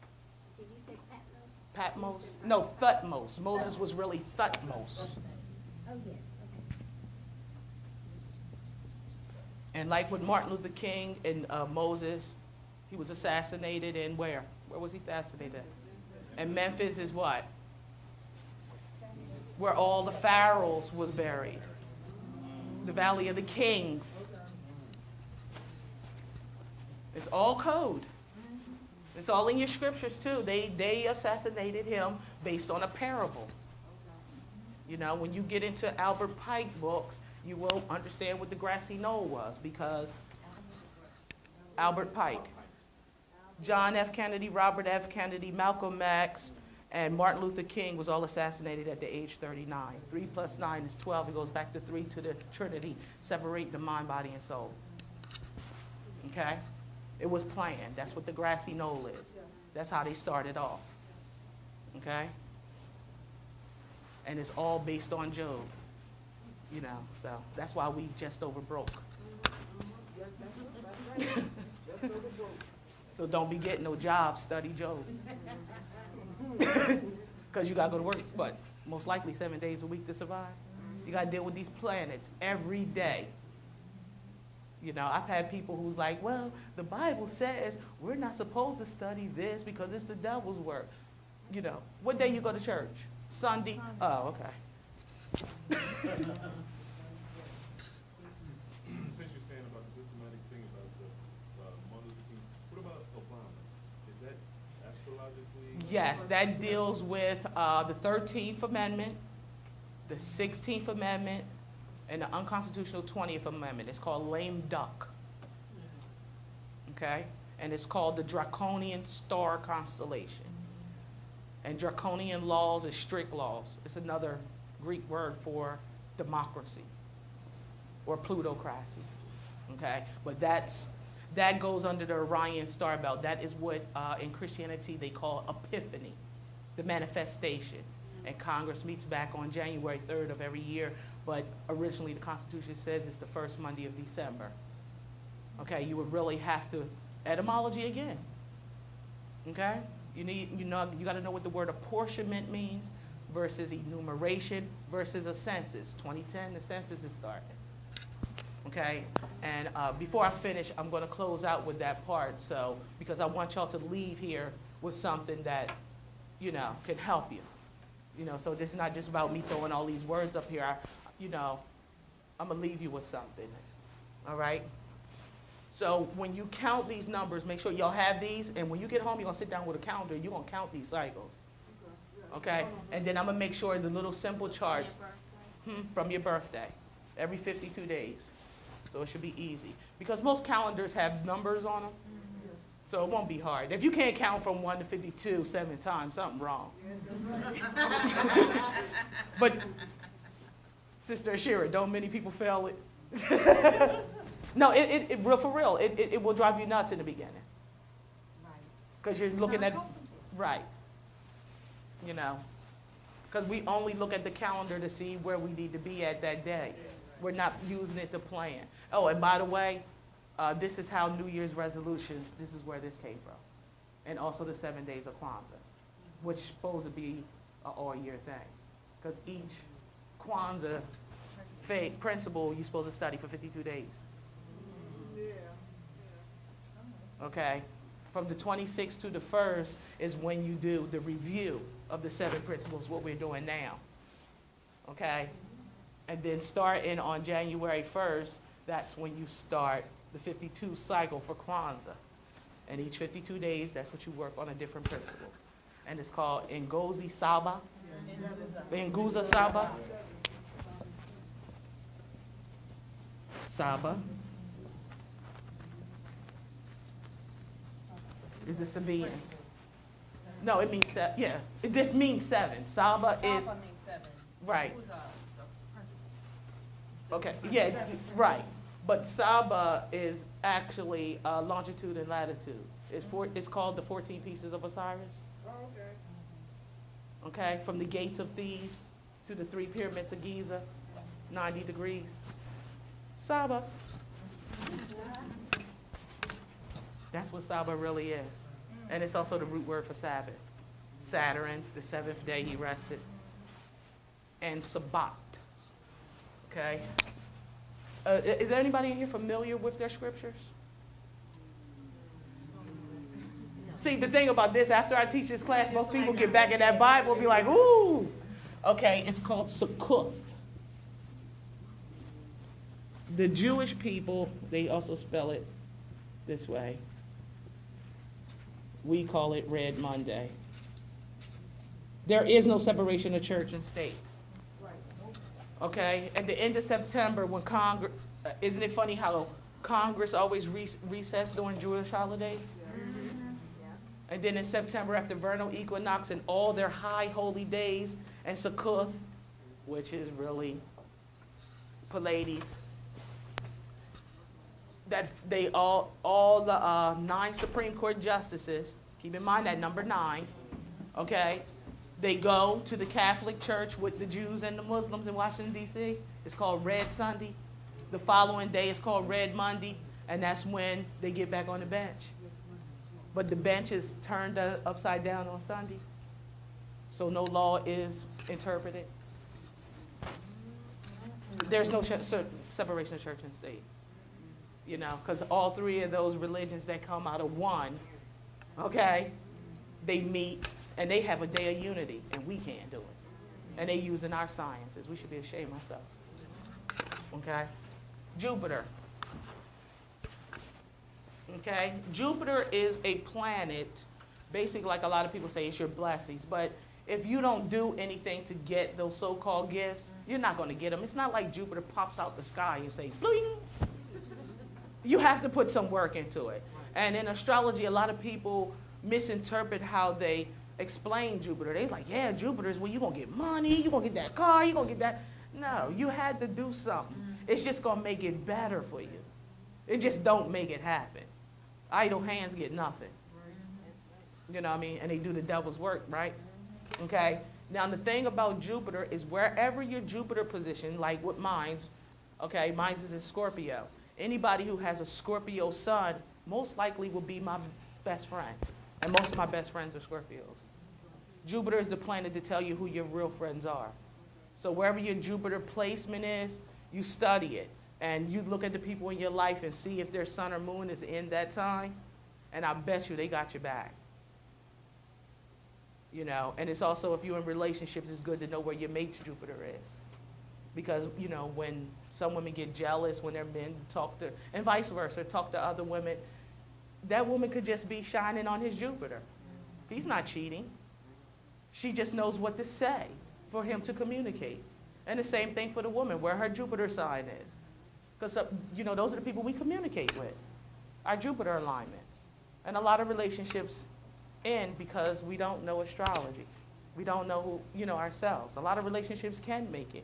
Did you say Patmos? Patmos? No, Thutmose. Moses was really Thutmose. Oh, yes, okay. And like with Martin Luther King and Moses, he was assassinated in where? Where was he assassinated? And Memphis is what? Where all the pharaohs was buried. The Valley of the Kings. It's all code. It's all in your scriptures too. They assassinated him based on a parable. You know, when you get into Albert Pike books, you will understand what the grassy knoll was because Albert Pike, John F. Kennedy, Robert F. Kennedy, Malcolm X, and Martin Luther King was all assassinated at the age 39. 3 + 9 is 12. It goes back to 3 to the Trinity, separating the mind, body, and soul. Okay? It was planned. That's what the grassy knoll is. That's how they started off. Okay? And it's all based on Job. You know, so that's why we just over broke. So don't be getting no job, study Job. Because you got to go to work, but most likely 7 days a week to survive. You got to deal with these planets every day. You know, I've had people who's like, well, the Bible says we're not supposed to study this because it's the devil's work. You know, what day you go to church? Sunday? Oh, okay. Since you're saying about the systematic thing about the Martin Luther King, what about Obama? Is that astrologically? Yes, that deals with the 13th Amendment, the 16th Amendment, and the unconstitutional 20th Amendment. It's called lame duck. Okay? And it's called the Draconian Star Constellation. And draconian laws is strict laws. It's another Greek word for democracy or plutocracy. Okay? But that goes under the Orion star belt. That is what in Christianity they call epiphany, the manifestation. And Congress meets back on January 3rd of every year, but originally the Constitution says it's the first Monday of December. Okay, you would really have to, etymology again. Okay? You got to know what the word apportionment means versus enumeration versus a census. 2010, the census is starting. Okay, and before I finish, I'm going to close out with that part, so because I want y'all to leave here with something that, you know, can help you. You know, so this is not just about me throwing all these words up here. You know, I'm going to leave you with something. All right? So when you count these numbers, make sure y'all have these, and when you get home, you're going to sit down with a calendar, you're going to count these cycles. Okay? And then I'm going to make sure the little simple charts from your birthday, every 52 days. So it should be easy. Because most calendars have numbers on them. So it won't be hard. If you can't count from 1 to 52 7 times, something wrong. But Sister Ashira, don't many people fail it? No, for real, it will drive you nuts in the beginning. Right. Because you're looking at, right, you know, because we only look at the calendar to see where we need to be at that day. We're not using it to plan. Oh, and by the way, this is how New Year's resolutions, this is where this came from. And also the 7 days of Kwanzaa, which is supposed to be an all-year thing. Because each Kwanzaa principle you're supposed to study for 52 days. Okay? From the 26th to the 1st is when you do the review of the 7 principles, what we're doing now. Okay? And then starting on January 1st, that's when you start the 52 cycle for Kwanzaa. And each 52 days, that's what you work on a different principle. And it's called Ngozi Saba. Nguza Saba. Saba. Is the Sabaeans. No, it means seven. Yeah, it just means 7. Saba is, means 7. right. Who's the principal? Okay, yeah, right. But Saba is actually longitude and latitude. It's called the 14 pieces of Osiris. Oh, okay. Okay, from the gates of Thebes to the 3 pyramids of Giza, 90 degrees. Saba. That's what Saba really is. And it's also the root word for Sabbath. Saturn, the 7th day he rested. And Sabbat. Okay? Is there anybody in here familiar with their scriptures? See, the thing about this, after I teach this class, most people get back in that Bible and be like, ooh. Okay, it's called Succoth. The Jewish people, they also spell it this way. We call it Red Monday. There is no separation of church and state. Okay, at the end of September, when Congress, isn't it funny how Congress always recess during Jewish holidays? And then in September, after vernal equinox and all their high holy days, and Succoth, which is really Pleiades, that they all the 9 Supreme Court justices, keep in mind that number 9, okay, they go to the Catholic Church with the Jews and the Muslims in Washington, D.C. It's called Red Sunday. The following day is called Red Monday, and that's when they get back on the bench. But the bench is turned upside down on Sunday, so no law is interpreted. So there's no separation of church and state, you know, because all 3 of those religions that come out of one, okay, they meet and they have a day of unity, and we can't do it. And they using our sciences. We should be ashamed of ourselves. Okay? Jupiter. Okay? Jupiter is a planet, basically like a lot of people say, it's your blessings. But if you don't do anything to get those so-called gifts, you're not going to get them. It's not like Jupiter pops out the sky and say, bling. You have to put some work into it. And in astrology, a lot of people misinterpret how they explain Jupiter. They're like, yeah, Jupiter is where you're going to get money, you're going to get that car, you're going to get that. No, you had to do something. It's just going to make it better for you. It just don't make it happen. Idle hands get nothing. You know what I mean? And they do the devil's work, right? Okay? Now, the thing about Jupiter is wherever your Jupiter position, like with mine's, okay, mine's is in Scorpio. Anybody who has a Scorpio sun most likely will be my best friend. And most of my best friends are Scorpios. Jupiter is the planet to tell you who your real friends are. So wherever your Jupiter placement is, you study it. And you look at the people in your life and see if their sun or moon is in that sign. And I bet you they got your back. You know, and it's also, if you're in relationships, it's good to know where your mate's Jupiter is. Because, you know, when some women get jealous when their men talk to, and vice versa, talk to other women, that woman could just be shining on his Jupiter. He's not cheating. She just knows what to say for him to communicate. And the same thing for the woman, where her Jupiter sign is. Because, you know, those are the people we communicate with, our Jupiter alignments. And a lot of relationships end because we don't know astrology. We don't know who, ourselves. A lot of relationships can make it,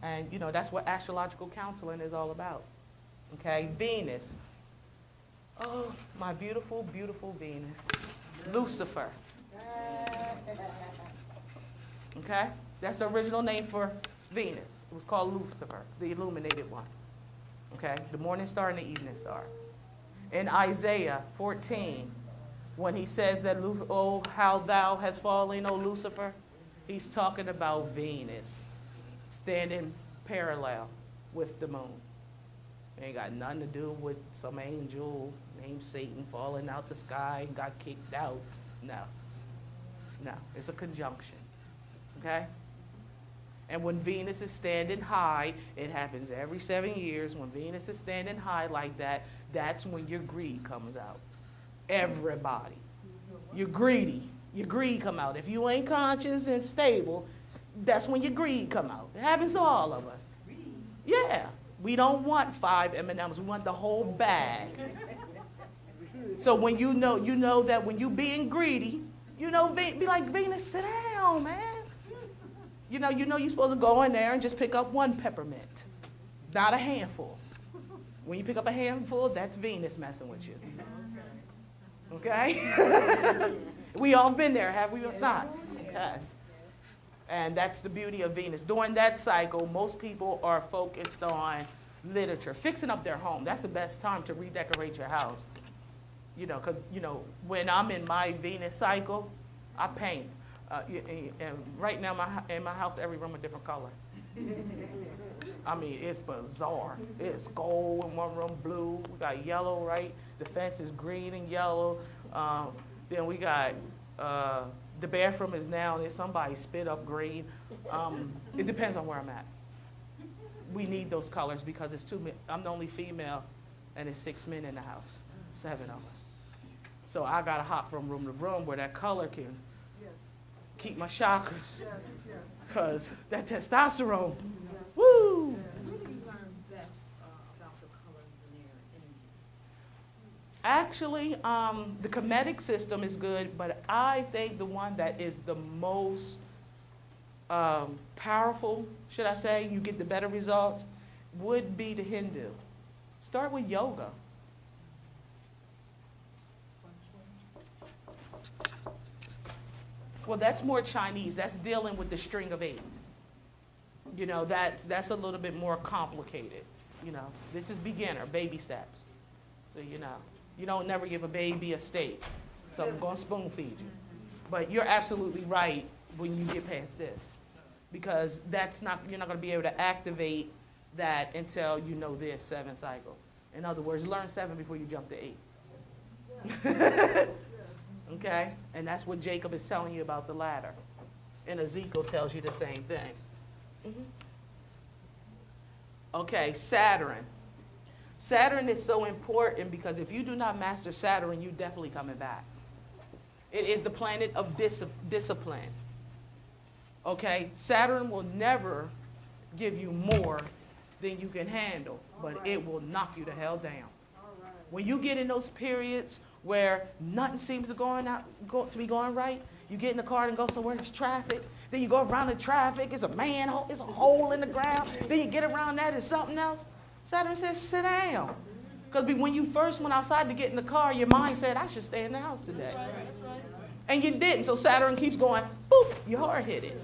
And, that's what astrological counseling is all about. Okay, Venus. Oh, my beautiful, beautiful Venus. Lucifer. Okay, that's the original name for Venus. It was called Lucifer, the illuminated one. Okay, the morning star and the evening star. In Isaiah 14, when he says that, oh, how thou hast fallen, O Lucifer, he's talking about Venus standing parallel with the moon. It ain't got nothing to do with some angel named Satan falling out the sky and got kicked out. No. No, it's a conjunction. Okay? And when Venus is standing high, it happens every 7 years. When Venus is standing high like that, that's when your greed comes out. Everybody. You're greedy. Your greed come out. If you ain't conscious and stable, that's when your greed come out. It happens to all of us. Yeah. We don't want 5 M&Ms. We want the whole bag. So when you know that when you being greedy, be like, Venus, sit down, man. You know you're supposed to go in there and just pick up 1 peppermint, not a handful. When you pick up a handful, that's Venus messing with you. Okay? We all been there, have we not? Okay. And that's the beauty of Venus. During that cycle, most people are focused on literature, fixing up their home. That's the best time to redecorate your house. Because, when I'm in my Venus cycle, I paint. And right now, in my house, every room a different color. I mean, it's bizarre. It's gold in one room, blue. We got yellow, right? The fence is green and yellow. Then we got the bathroom is now, there's somebody spit up green. It depends on where I'm at. We need those colors because it's I'm the only female, and it's 6 men in the house, 7 of us. So I got to hop from room to room where that color can keep my chakras. Because that testosterone, woo! Where do you learn best about the colors in their energy? Actually, the Kemetic system is good, but I think the one that is the most powerful, should I say, you get the better results, would be the Hindu. Start with yoga. Well, that's more Chinese. That's dealing with the string of 8. That's a little bit more complicated. This is beginner, baby steps. So, you don't never give a baby a steak. So I'm going to spoon feed you. But you're absolutely right when you get past this. Because you're not going to be able to activate that until you know there's 7 cycles. In other words, learn 7 before you jump to 8. Okay? And that's what Jacob is telling you about the ladder. And Ezekiel tells you the same thing. Okay, Saturn. Saturn is so important because if you do not master Saturn, you're definitely coming back. It is the planet of discipline. Okay? Saturn will never give you more than you can handle, but it will knock you the hell down. When you get in those periods where nothing seems to be going right, you get in the car and go somewhere, there's traffic, then you go around the traffic, it's a manhole, it's a hole in the ground, then you get around that, it's something else. Saturn says, sit down. Because when you first went outside to get in the car, your mind said, I should stay in the house today. And you didn't, so Saturn keeps going, boop, your heart hit it.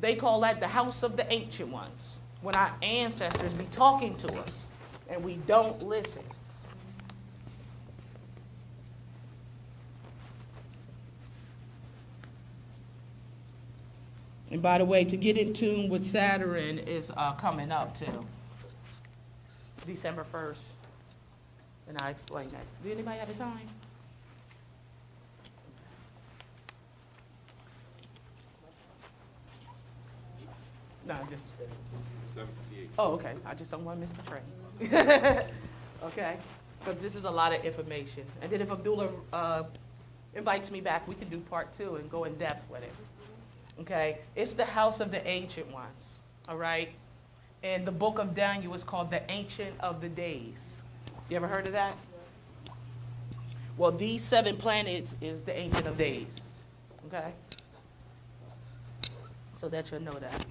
They call that the house of the ancient ones, when our ancestors be talking to us and we don't listen. And by the way, to get in tune with Saturn is coming up too. December 1st. And I'll explain that. Did anybody have a time? No, just. 7:58. Oh, okay. I just don't want to miss my train. Okay? Because this is a lot of information. And then if Abdullah invites me back, we can do part 2 and go in depth with it. Okay? It's the house of the ancient ones. All right? And the book of Daniel is called the Ancient of the Days. You ever heard of that? Well, these 7 planets is the Ancient of Days, okay? So that you'll know that.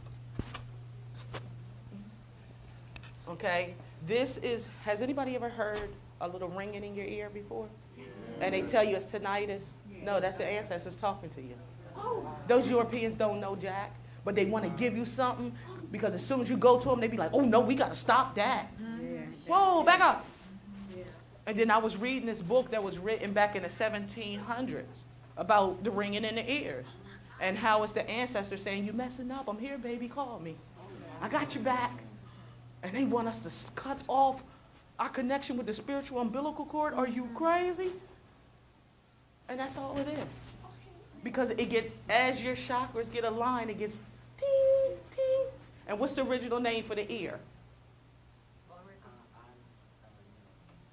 Okay, this is, has anybody ever heard a little ringing in your ear before? And they tell you it's tinnitus? No, that's the ancestors talking to you. Those Europeans don't know Jack, but they want to give you something because as soon as you go to them, they be like, oh no, we got to stop that. Whoa, back up. And then I was reading this book that was written back in the 1700s about the ringing in the ears and how it's the ancestors saying, you messing up, I'm here, baby, call me. I got your back. And they want us to cut off our connection with the spiritual umbilical cord. Are you crazy? And that's all it is. Because it get, as your chakras get aligned, it gets ting, ting. And what's the original name for the ear?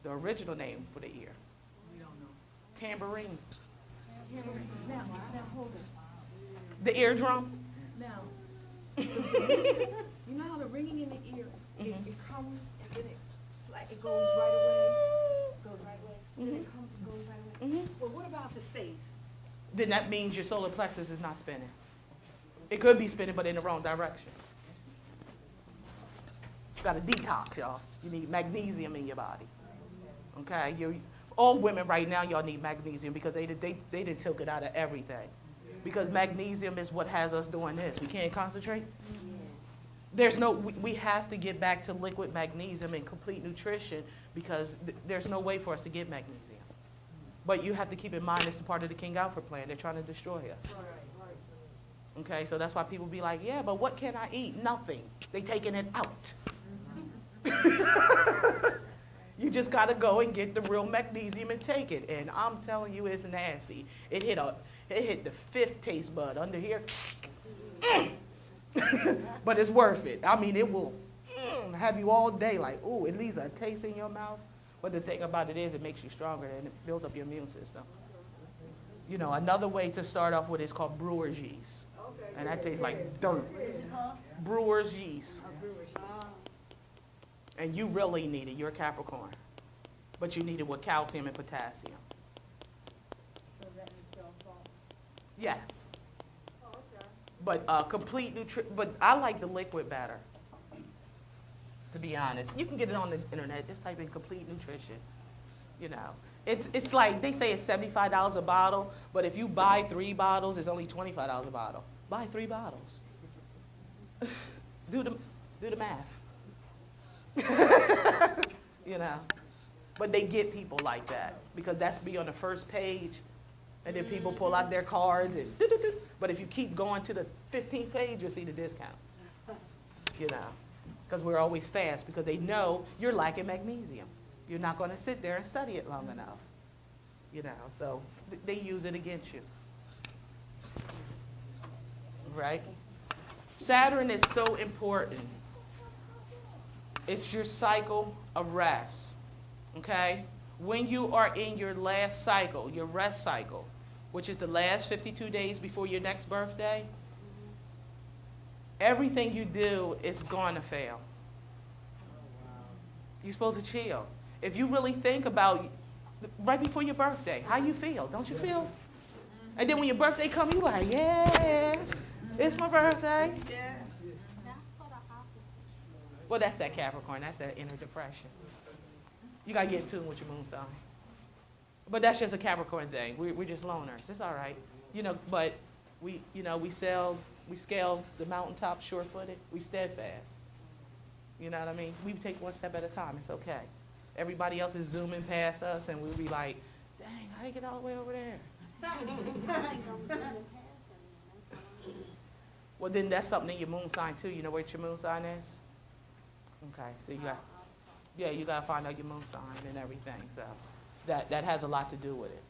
The original name for the ear. We don't know. Tambourine. Now, hold it. The eardrum. Now, you know how the ringing in the ear, it comes and then it goes right away, then it comes and goes right away. Well, what about if it stays? Then that means your solar plexus is not spinning. It could be spinning, but in the wrong direction. You got to detox, y'all. You need magnesium in your body. Okay? All women right now, y'all need magnesium because they done took it out of everything. Because magnesium is what has us doing this. We can't concentrate. There's no, we have to get back to liquid magnesium and complete nutrition because there's no way for us to get magnesium. But you have to keep in mind it's the part of the King Alfred plan. They're trying to destroy us. Okay, so that's why people be like, yeah, but what can I eat? Nothing. They taking it out. You just got to go and get the real magnesium and take it. And I'm telling you, it's nasty. It hit the 5th taste bud under here. But it's worth it. I mean, it will have you all day like, ooh, it leaves a taste in your mouth. But the thing about it is it makes you stronger and it builds up your immune system. You know, another way to start off with is called brewer's yeast. And that tastes like dirt. Brewer's yeast. And you really need it. You're a Capricorn. But you need it with calcium and potassium. Yes. But complete nutrition. But I like the liquid better, to be honest. You can get it on the internet. Just type in complete nutrition. You know, it's like they say it's $75 a bottle, but if you buy 3 bottles, it's only $25 a bottle. Buy 3 bottles. Do the math. You know, but they get people like that because that's be on the first page, and then people pull out their cards and. But if you keep going to the 15th page, you'll see the discounts. You know, because we're always fast because they know you're lacking magnesium. You're not going to sit there and study it long enough. You know, so they use it against you. Right? Saturn is so important. It's your cycle of rest. Okay? When you are in your last cycle, your rest cycle, which is the last 52 days before your next birthday, everything you do is going to fail. You're supposed to chill. If you really think about right before your birthday, how you feel, don't you feel? And then when your birthday comes, you're like, yeah, it's my birthday. Well, that's that Capricorn. That's that inner depression. You got to get in tune with your moon sign. But that's just a Capricorn thing. We're just loners. It's all right. You know, but we scale the mountaintop sure-footed. We steadfast. You know what I mean? We take one step at a time. It's okay. Everybody else is zooming past us, and we'll be like, dang, how did I get all the way over there? Well, then that's something in your moon sign, too. You know what your moon sign is? Okay, so you got to find out your moon sign and everything. So that has a lot to do with it.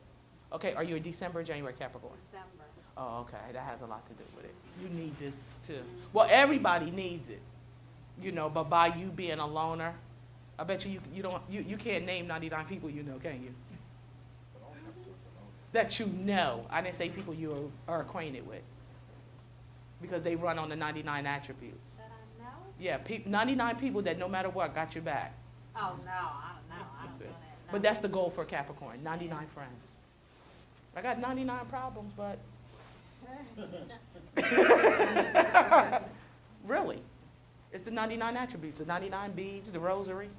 Okay, are you a December or January Capricorn? December. Oh, okay, that has a lot to do with it. You need this too. Well, everybody needs it, you know. But by you being a loner, I bet you can't name 99 people you know, can you? That you know. I didn't say people you are acquainted with, because they run on the 99 attributes. That I know? Yeah, 99 people that no matter what got your back. Oh, no, I don't know. I That's don't it. know that. But that's the goal for Capricorn, 99 friends. I got 99 problems, but really, it's the 99 attributes, the 99 beads, the rosary.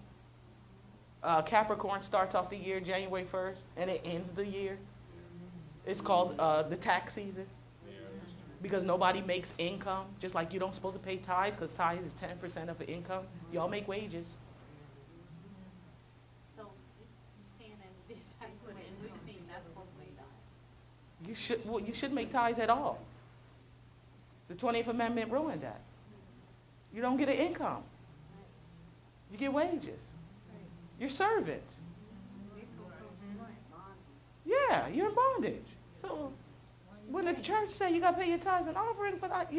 Capricorn starts off the year January 1st, and it ends the year. It's called the tax season, because nobody makes income, just like you don't supposed to pay tithes, because tithes is 10% of the income. Y'all make wages. So you're saying that this, I put in, we've seen that's supposed to be done. You should make tithes at all. The 20th Amendment ruined that. You don't get an income. You get wages. You're servants. Yeah, you're in bondage. So when the church say you got to pay your tithes and offering, but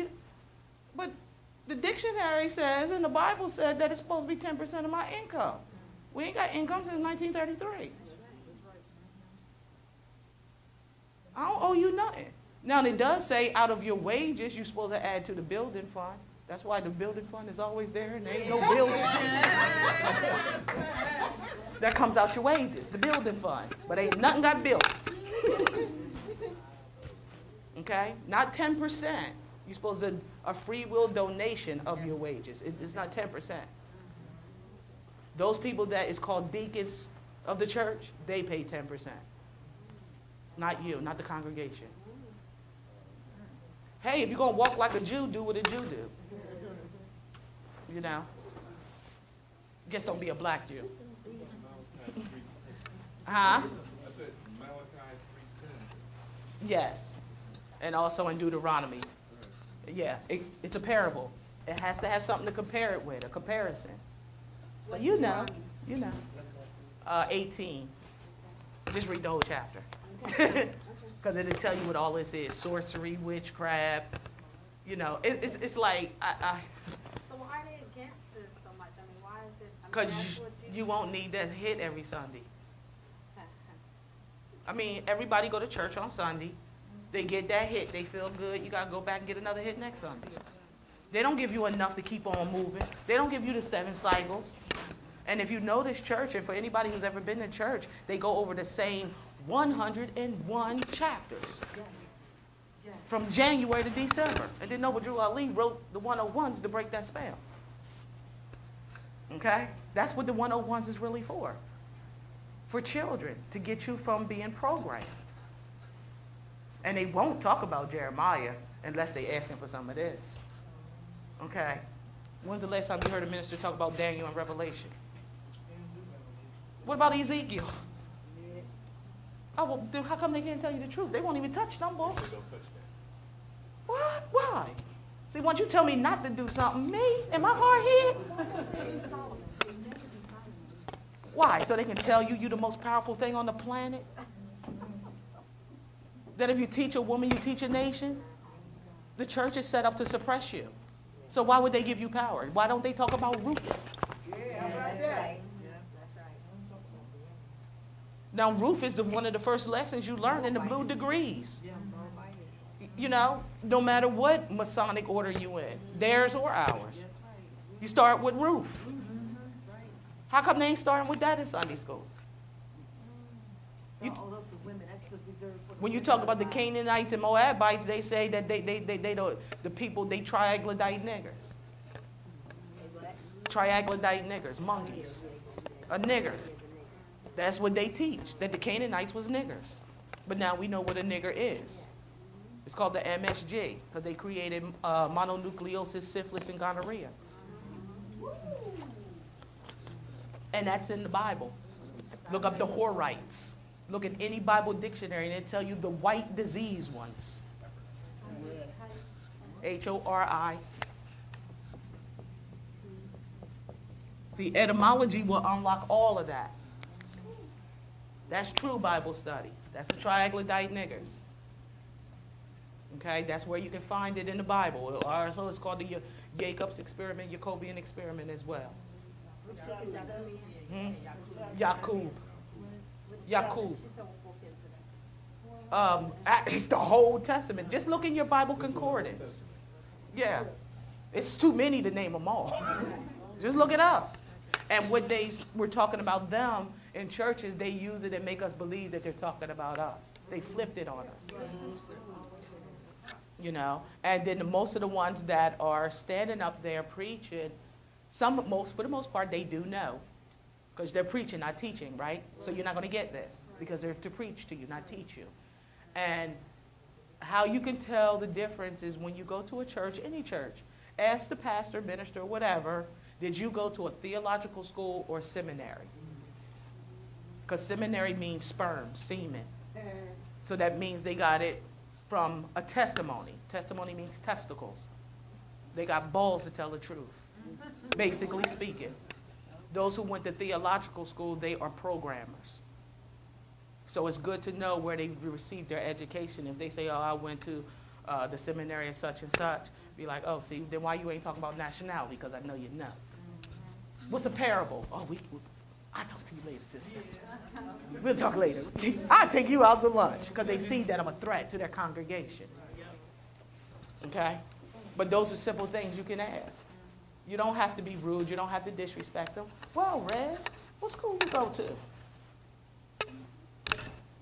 the dictionary says and the Bible said that it's supposed to be 10% of my income. We ain't got income since 1933. I don't owe you nothing. Now, it does say out of your wages, you're supposed to add to the building fund. That's why the building fund is always there, and there ain't no building. That comes out your wages, the building fund. But ain't nothing got built. Okay? Not 10%. You're supposed to, a free will donation of your wages. It's not 10%. Those people that is called deacons of the church, they pay 10%. Not you, not the congregation. Hey, if you're going to walk like a Jew, do what a Jew do. You know? Just don't be a black Jew. Huh? I said Malachi 3:10. Yes. And also in Deuteronomy. Yeah, it's a parable. It has to have something to compare it with, a comparison. So you know. 18. Just read the whole chapter. Because it'll tell you what all this is. Sorcery, witchcraft. You know, it's like, So why are they against it so much? I mean, why is it? because you won't need that hit every Sunday. I mean, everybody go to church on Sunday. They get that hit. They feel good. You got to go back and get another hit next Sunday. They don't give you enough to keep on moving. They don't give you the 7 cycles. And if you know this church, and for anybody who's ever been to church, they go over the same 101 chapters from January to December. And then Noble Drew Ali wrote the 101s to break that spell. Okay? That's what the 101s is really for children, to get you from being programmed. And they won't talk about Jeremiah unless they asking for some of this. Okay? When's the last time you heard a minister talk about Daniel and Revelation? What about Ezekiel? Oh, well, then how come they can't tell you the truth? They won't even touch them books. They don't touch that. What? Why? See, once you tell me not to do something, me, am I hard head? Why? So they can tell you you're the most powerful thing on the planet? That if you teach a woman, you teach a nation? The church is set up to suppress you. So why would they give you power? Why don't they talk about Ruth? Now, Ruth is one of the first lessons you learn in the Blue Degrees. You know, no matter what Masonic order you in, theirs or ours. You start with Ruth. How come they ain't starting with that in Sunday school? When you talk about the Canaanites and Moabites, they say that the people, they triaglodite niggers. Triaglodite niggers, monkeys. A nigger. That's what they teach, that the Canaanites was niggers. But now we know what a nigger is. It's called the MSG, because they created mononucleosis, syphilis, and gonorrhea. And that's in the Bible. Look up the Horites. Look at any Bible dictionary, and it'll tell you the white disease ones. H-O-R-I. See, etymology will unlock all of that. That's true Bible study. That's the triaglodite niggers. Okay, that's where you can find it in the Bible. Also, it's called the Jacob's experiment, Jacobian experiment as well. Yakub. It's the whole Testament. Just look in your Bible concordance. Yeah. It's too many to name them all. Just look it up. And what they were talking about them in churches, they use it and make us believe that they're talking about us. They flipped it on us. You know, and then most of the ones that are standing up there preaching, for the most part, they do know. Because they're preaching, not teaching, right? So you're not going to get this because they're to preach to you, not teach you. And how you can tell the difference is when you go to a church, any church, ask the pastor, minister, whatever, did you go to a theological school or seminary? Because seminary means sperm, semen. So that means they got it from a testimony. Testimony means testicles. They got balls to tell the truth, basically speaking. Those who went to theological school, they are programmers. So it's good to know where they received their education. If they say, oh, I went to the seminary and such, be like, oh, see, then why you ain't talking about nationality? Because I know you know. What's a parable? Oh, I'll talk to you later, sister. We'll talk later. I'll take you out to lunch because they see that I'm a threat to their congregation. Okay? But those are simple things you can ask. You don't have to be rude. You don't have to disrespect them. Well, Red, what school you go to?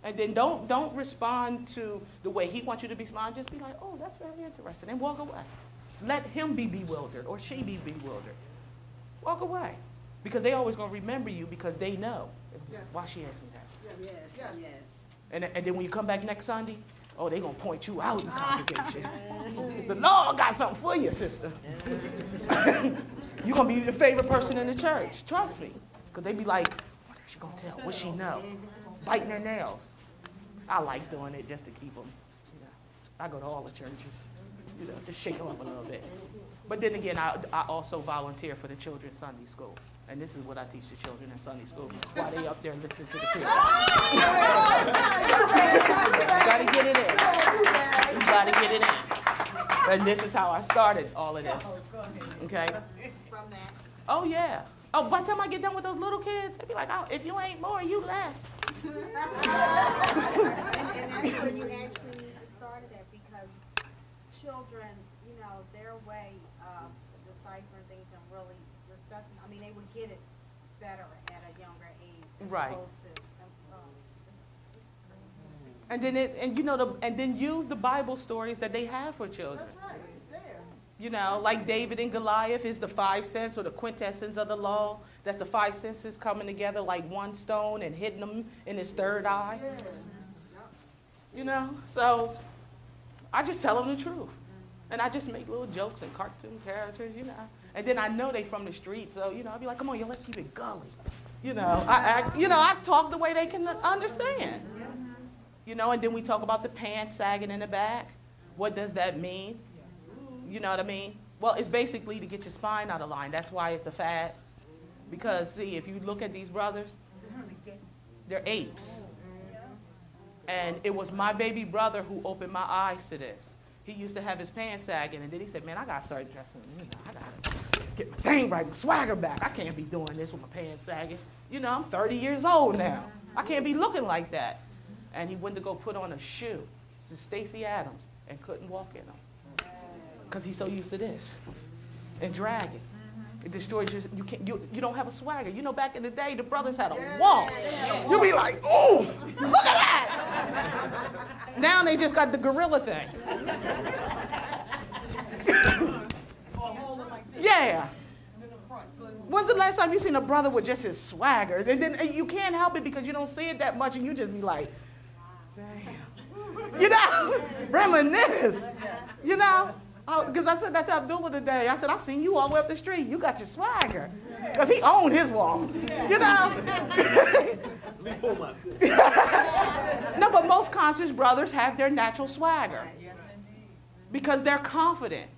And then don't respond to the way he wants you to respond. Just be like, oh, that's very interesting, and walk away. Let him be bewildered or she be bewildered. Walk away. Because they always going to remember you because they know. Yes. Why she asked me that? Yes. And then when you come back next Sunday, oh, they're going to point you out in the congregation. The Lord got something for you, sister. You're going to be the favorite person in the church. Trust me. Because they be like, what is she going to tell? What she know? Biting their nails. I like doing it just to keep them. You know, I go to all the churches. You know, just shake them up a little bit. But then again, I also volunteer for the children's Sunday school. And this is what I teach the children in Sunday school while they up there listening to the preacher. You gotta get it in. You gotta get it in. And this is how I started all of this. Okay? From that. Oh, yeah. Oh, by the time I get done with those little kids, they'd be like, oh, if you ain't more, you less. And that's where you actually need to start it at, because children, you know, their way of deciphering things and really discussing, I mean, they would get it better at a younger age as Right. opposed to, And then use the Bible stories that they have for children. That's right, it's there. You know, like David and Goliath is the 5 cents or the quintessence of the law. That's the 5 senses coming together like one stone and hitting him in his third eye. Yeah. You know, so I just tell them the truth. And I just make little jokes and cartoon characters, you know. And then I know they from the street, so, you know, I'll be like, come on, yo, let's keep it gully. You know, I talk the way they can understand. You know, and then we talk about the pants sagging in the back. What does that mean? You know what I mean? Well, it's basically to get your spine out of line. That's why it's a fad. Because, see, if you look at these brothers, they're apes. And it was my baby brother who opened my eyes to this. He used to have his pants sagging, and then he said, man, I got to start dressing. You know, I got to get my thing right, my swagger back. I can't be doing this with my pants sagging. You know, I'm 30 years old now. I can't be looking like that. And he went to go put on a shoe. This is Stacey Adams, and couldn't walk in them. Because he's so used to this. And dragging. It destroys you don't have a swagger. You know, back in the day, the brothers had a walk. You be like, oh, look at that. Now they just got the gorilla thing. Yeah. When's the last time you seen a brother with just his swagger? And then you can't help it because you don't see it that much, and you just be like, damn. You know, reminisce. You know. Because I said that to Abdullah today. I said, I seen you all the way up the street. You got your swagger. Because he owned his walk. You know? No, but most conscious brothers have their natural swagger. Because they're confident.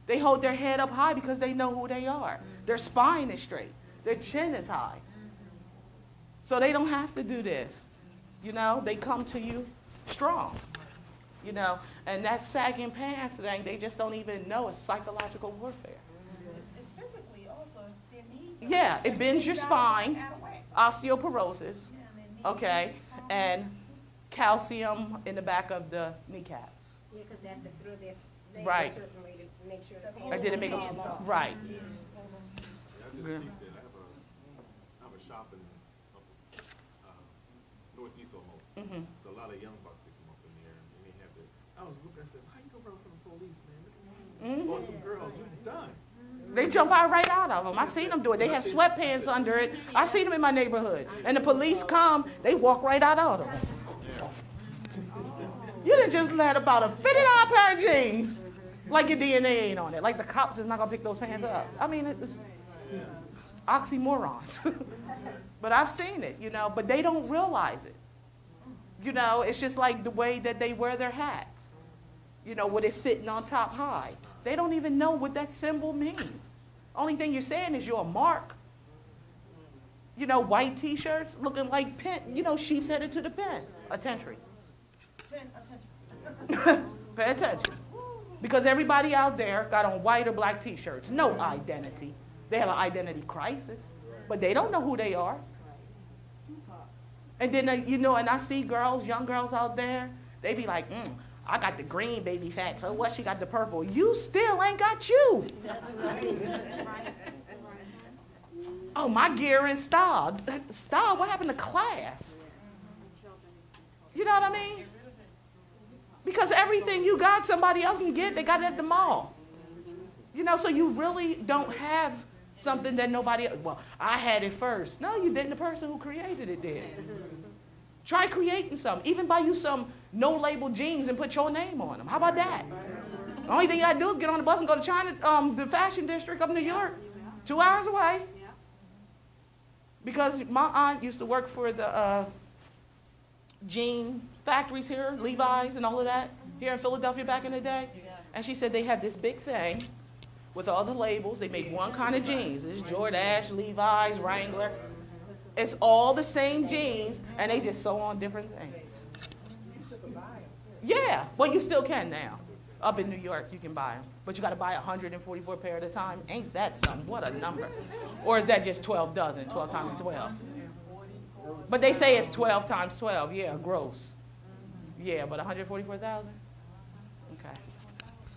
They hold their head up high because they know who they are. Their spine is straight. Their chin is high. So they don't have to do this. You know? They come to you strong. You know, and that sagging pants thing, they just don't even know it's psychological warfare. It's physically also, it's their knees. Yeah, it bends your spine, osteoporosis, okay, and calcium in the back of the kneecap. Yeah, because they have to throw their leg Right. a certain way to make sure the I pants didn't make them, don't pass off. right. I just think that I have a shop in Northeast almost. Mhm. So a lot of young bucks that come up in there, and they have the. I was looking. I said, "How you gonna run from the police, man? Look at me. Or some girls, you done." They jump out right out of them. I seen them do it. They have sweatpants under it. I seen them in my neighborhood. And the police come, they walk right out of them. You done just let about a $50 pair of jeans, like your DNA ain't on it. Like the cops is not gonna pick those pants up. I mean, it's oxymorons. But I've seen it, you know, but they don't realize it. You know, it's just like the way that they wear their hats. You know, where they're sitting on top high. They don't even know what that symbol means. Only thing you're saying is you're a mark. You know, white t-shirts looking like pen, you know, sheep's headed to the pen. Attention. Pay attention. Because everybody out there got on white or black t-shirts. No identity. They have an identity crisis. But they don't know who they are. And then, you know, and I see girls, young girls out there, they be like, I got the green baby fat, so what, she got the purple. You still ain't got you. That's right. Oh, my gear in style. Style, what happened to class? You know what I mean? Because everything you got, somebody else can get, they got it at the mall. You know, so you really don't have something that nobody else, well, I had it first. No, you didn't. The person who created it did. Try creating something. Even buy you some no-label jeans and put your name on them. How about that? The only thing you got to do is get on the bus and go to China, the fashion district of New York, 2 hours away. Because my aunt used to work for the jean factories here, Levi's and all of that, here in Philadelphia back in the day. And she said they had this big thing with all the labels. They make one kind of jeans. It's Jordache, Levi's, Wrangler. It's all the same jeans, and they just sew on different things. Yeah, well, you still can now. Up in New York, you can buy them. But you got to buy 144 pair at a time. Ain't that something? What a number. Or is that just 12 dozen, 12 times 12? But they say it's 12 times 12. Yeah, gross. Yeah, but 144,000? Okay.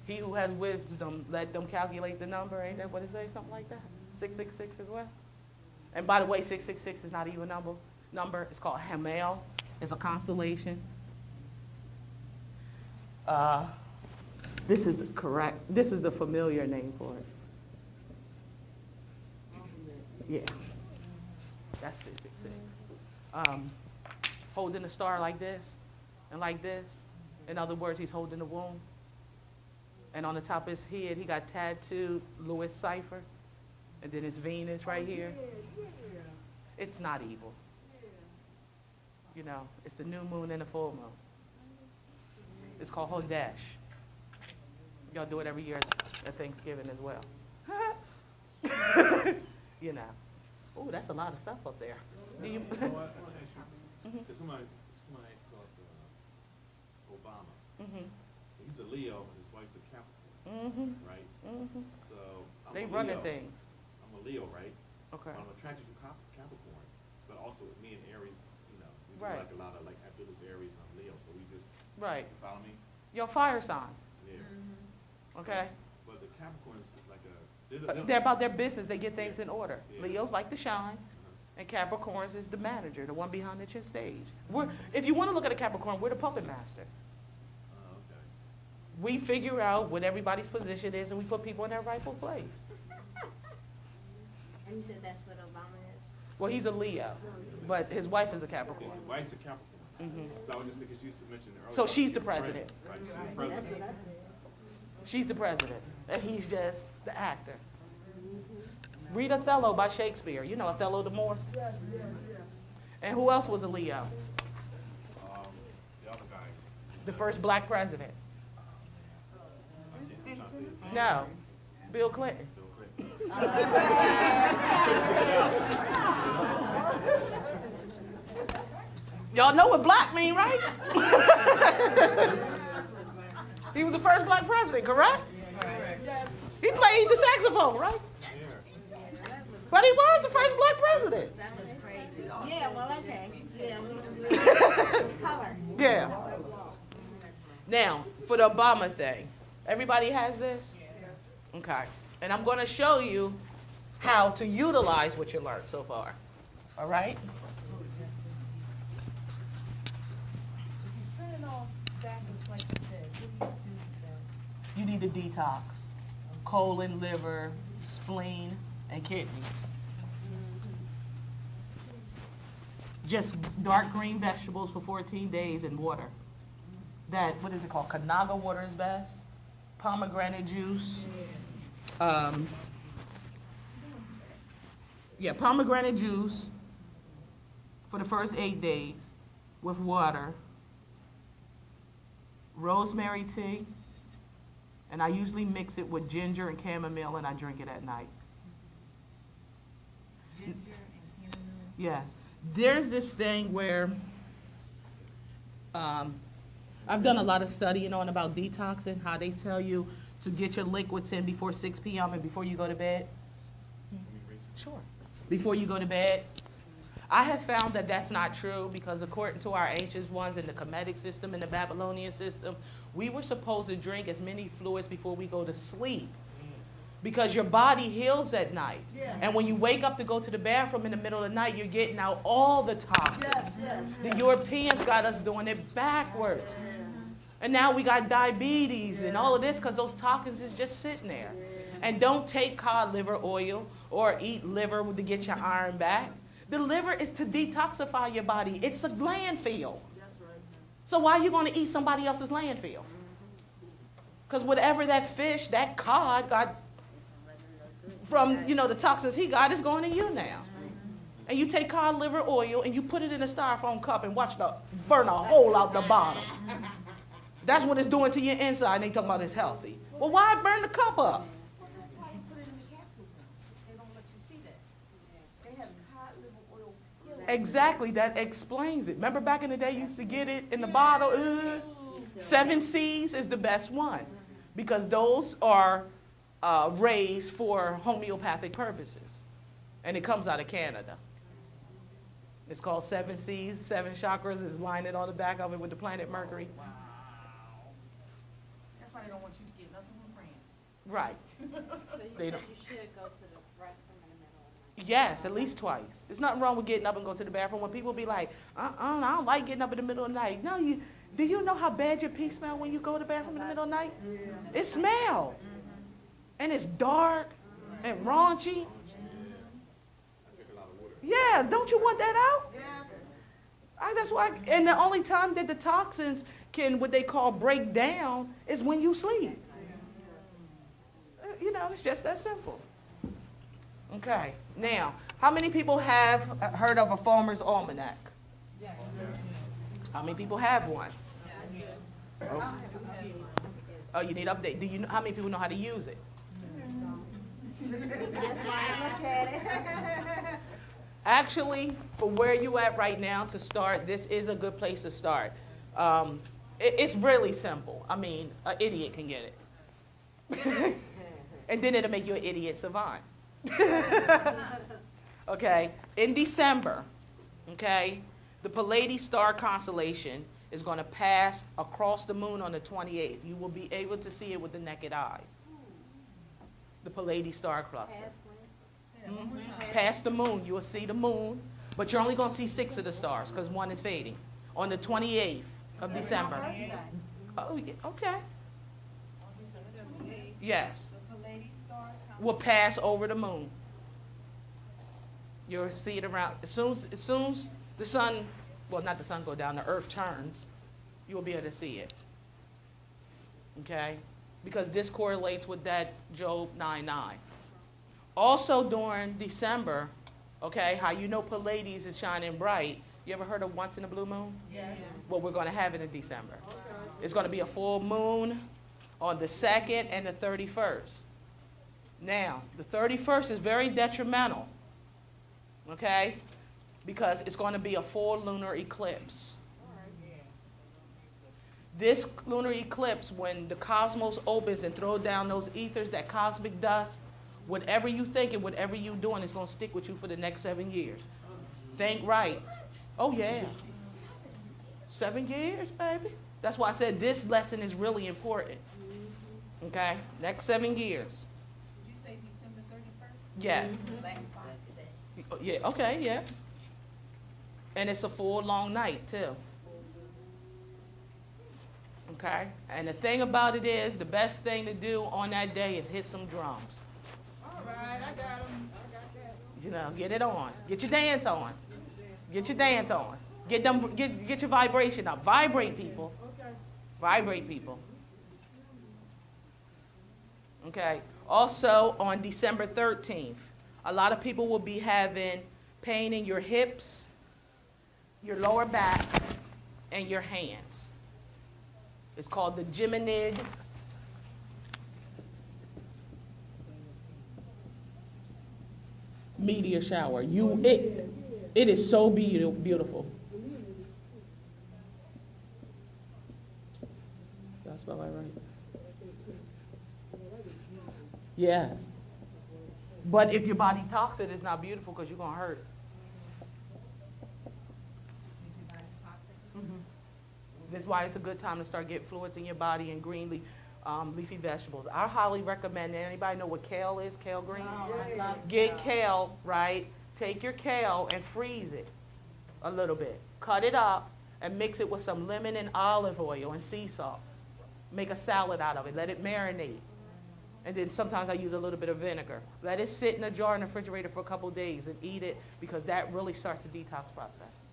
He who has wisdom, let them calculate the number. Ain't that what it says? Something like that? 666 as well? And by the way, 666 is not even a number. It's called Hamel. It's a constellation. This is the familiar name for it. Yeah. That's 666. Holding a star like this and like this. In other words, he's holding the womb. And on the top of his head, he got tattooed Louis cipher. And then it's Venus right here. It's not evil. You know, it's the new moon and the full moon. It's called Hodesh. Y'all do it every year at Thanksgiving as well. You know. Oh, that's a lot of stuff up there. Do you? Well, I want to ask you, because somebody asked about Obama. He's a Leo, and his wife's a Capricorn, right? So I'm They a running Leo. things. I'm a Leo, right? Okay. But I'm attracted to Capricorn, but also with me and Aries, you know, we do Right. like a lot of like after those Aries, I'm Leo, so we just Right. you follow me? Your fire signs. Yeah. Okay. But the Capricorns is like They're about their business. They get things in order. Yeah. Leos like to shine, and Capricorns is the manager, the one behind the stage. If you want to look at a Capricorn, we're the puppet master. Okay. We figure out what everybody's position is, and we put people in their rightful place. And you said that's what Obama is? Well, he's a Leo, but his wife is a His Capricorn. wife's a Capricorn. So I was just thinking, she used to mention earlier. So about she's the being friends, president. Right, she's the That's president. what I said. She's the president, and he's just the actor. Read Othello by Shakespeare. You know Othello the Moor? And who else was a Leo? The other guy. The first black president. I'm trying to say his name. No, Bill Clinton. Bill Clinton. Y'all know what black mean, right? He was the first black president, correct? He played the saxophone, right? But he was the first black president. That was crazy. Yeah, well, okay. Yeah, color. Yeah. Now, for the Obama thing, everybody has this? Okay. And I'm going to show you how to utilize what you learned so far. All right? need to detox. Colon, liver, spleen, and kidneys. Just dark green vegetables for 14 days and water. That, what is it called? Kanaga water is best. Pomegranate juice. Pomegranate juice for the first 8 days with water. Rosemary tea. And I usually mix it with ginger and chamomile, and I drink it at night. Ginger and chamomile. Yes. There's this thing where I've done a lot of studying on about detoxing, how they tell you to get your liquids in before 6 p.m. and before you go to bed. Sure. Before you go to bed. I have found that that's not true because according to our ancient ones in the Kemetic system and the Babylonian system, we were supposed to drink as many fluids before we go to sleep because your body heals at night. Yes. And when you wake up to go to the bathroom in the middle of the night, you're getting out all the toxins. Yes, yes, The yes. Europeans got us doing it backwards. And now we got diabetes and all of this because those toxins is just sitting there. And don't take cod liver oil or eat liver to get your iron back. The liver is to detoxify your body. It's a landfill. That's right. So why are you going to eat somebody else's landfill? Because whatever that fish, that cod got from, the toxins he got is going to you now. And you take cod liver oil and you put it in a styrofoam cup and watch the burn a hole out the bottom. That's what it's doing to your inside, and they talking about it's healthy. Well, why burn the cup up? Well, that's why you put it in the capsules now. They don't let you see that. They have cod liver oil pills. Exactly, that explains it. Remember back in the day, you used to get it in the bottle? 7 C's is the best one because those are raised for homeopathic purposes. And it comes out of Canada. It's called 7 C's, 7 chakras is lining on the back of it with the planet Mercury. Wow. That's why they don't want you to get nothing from France. Right. So you They said don't- you should go to the restroom in the middle of the night? Yes, at least twice. There's nothing wrong with getting up and go to the bathroom. When people be like, I don't like getting up in the middle of the night. No, do you know how bad your pee smell when you go to the bathroom in the middle of the night? It smell. And it's dark and raunchy. Yeah, don't you want that out? Yes. That's why, and the only time that the toxins can, what they call break down, is when you sleep. It's just that simple. Okay, now, how many people have heard of a farmer's almanac? How many people have one? Oh, you need update. Do you know how many people know how to use it? That's why I look at it. Actually, for where you at right now to start, this is a good place to start. It's really simple. I mean, an idiot can get it. And then it'll make you an idiot savant. Okay, in December, okay, the Pleiades star constellation is going to pass across the moon on the 28th. You will be able to see it with the naked eyes. The Pleiades star cluster. Past the moon, you will see the moon, but you're only going to see 6 of the stars because 1 is fading. On the 28th of December. Oh, yeah, okay. Yes. Will pass over the moon. You'll see it around. As soon as the sun, well, not the sun go down, the earth turns, you will be able to see it. Okay? Because this correlates with that Job 9:9. Also during December, okay, how you know Pleiades is shining bright. You ever heard of once in a blue moon? Yes. Well, we're going to have it in December. It's going to be a full moon on the 2nd and the 31st. Now, the 31st is very detrimental, okay, because it's going to be a full lunar eclipse. This lunar eclipse, when the cosmos opens and throw down those ethers, that cosmic dust, whatever you think and whatever you're doing is going to stick with you for the next 7 years. Think right. Oh, yeah. 7 years, baby. That's why I said this lesson is really important. Okay? Next 7 years. Did you say December 31st? Yes. Black Friday. Yeah, okay, yes. And it's a full, long night, too. Okay? And the thing about it is, the best thing to do on that day is hit some drums. All right, I got them. I got that. You know, get it on. Get your dance on. Get your dance on. Get your vibration up. Vibrate, people. Okay. Vibrate, people. Okay. Also, on December 13th, a lot of people will be having pain in your hips, your lower back, and your hands. It's called the Geminid meteor shower. It is so beautiful. Did I spell that right? Yes. But if your body toxic, it's not beautiful because you're going to hurt. This is why it's a good time to start getting fluids in your body and green leafy vegetables. I highly recommend it. Anybody know what kale is? Kale greens? Get kale, right? Take your kale and freeze it a little bit. Cut it up and mix it with some lemon and olive oil and sea salt. Make a salad out of it. Let it marinate. And then sometimes I use a little bit of vinegar. Let it sit in a jar in the refrigerator for a couple of days and eat it because that really starts the detox process.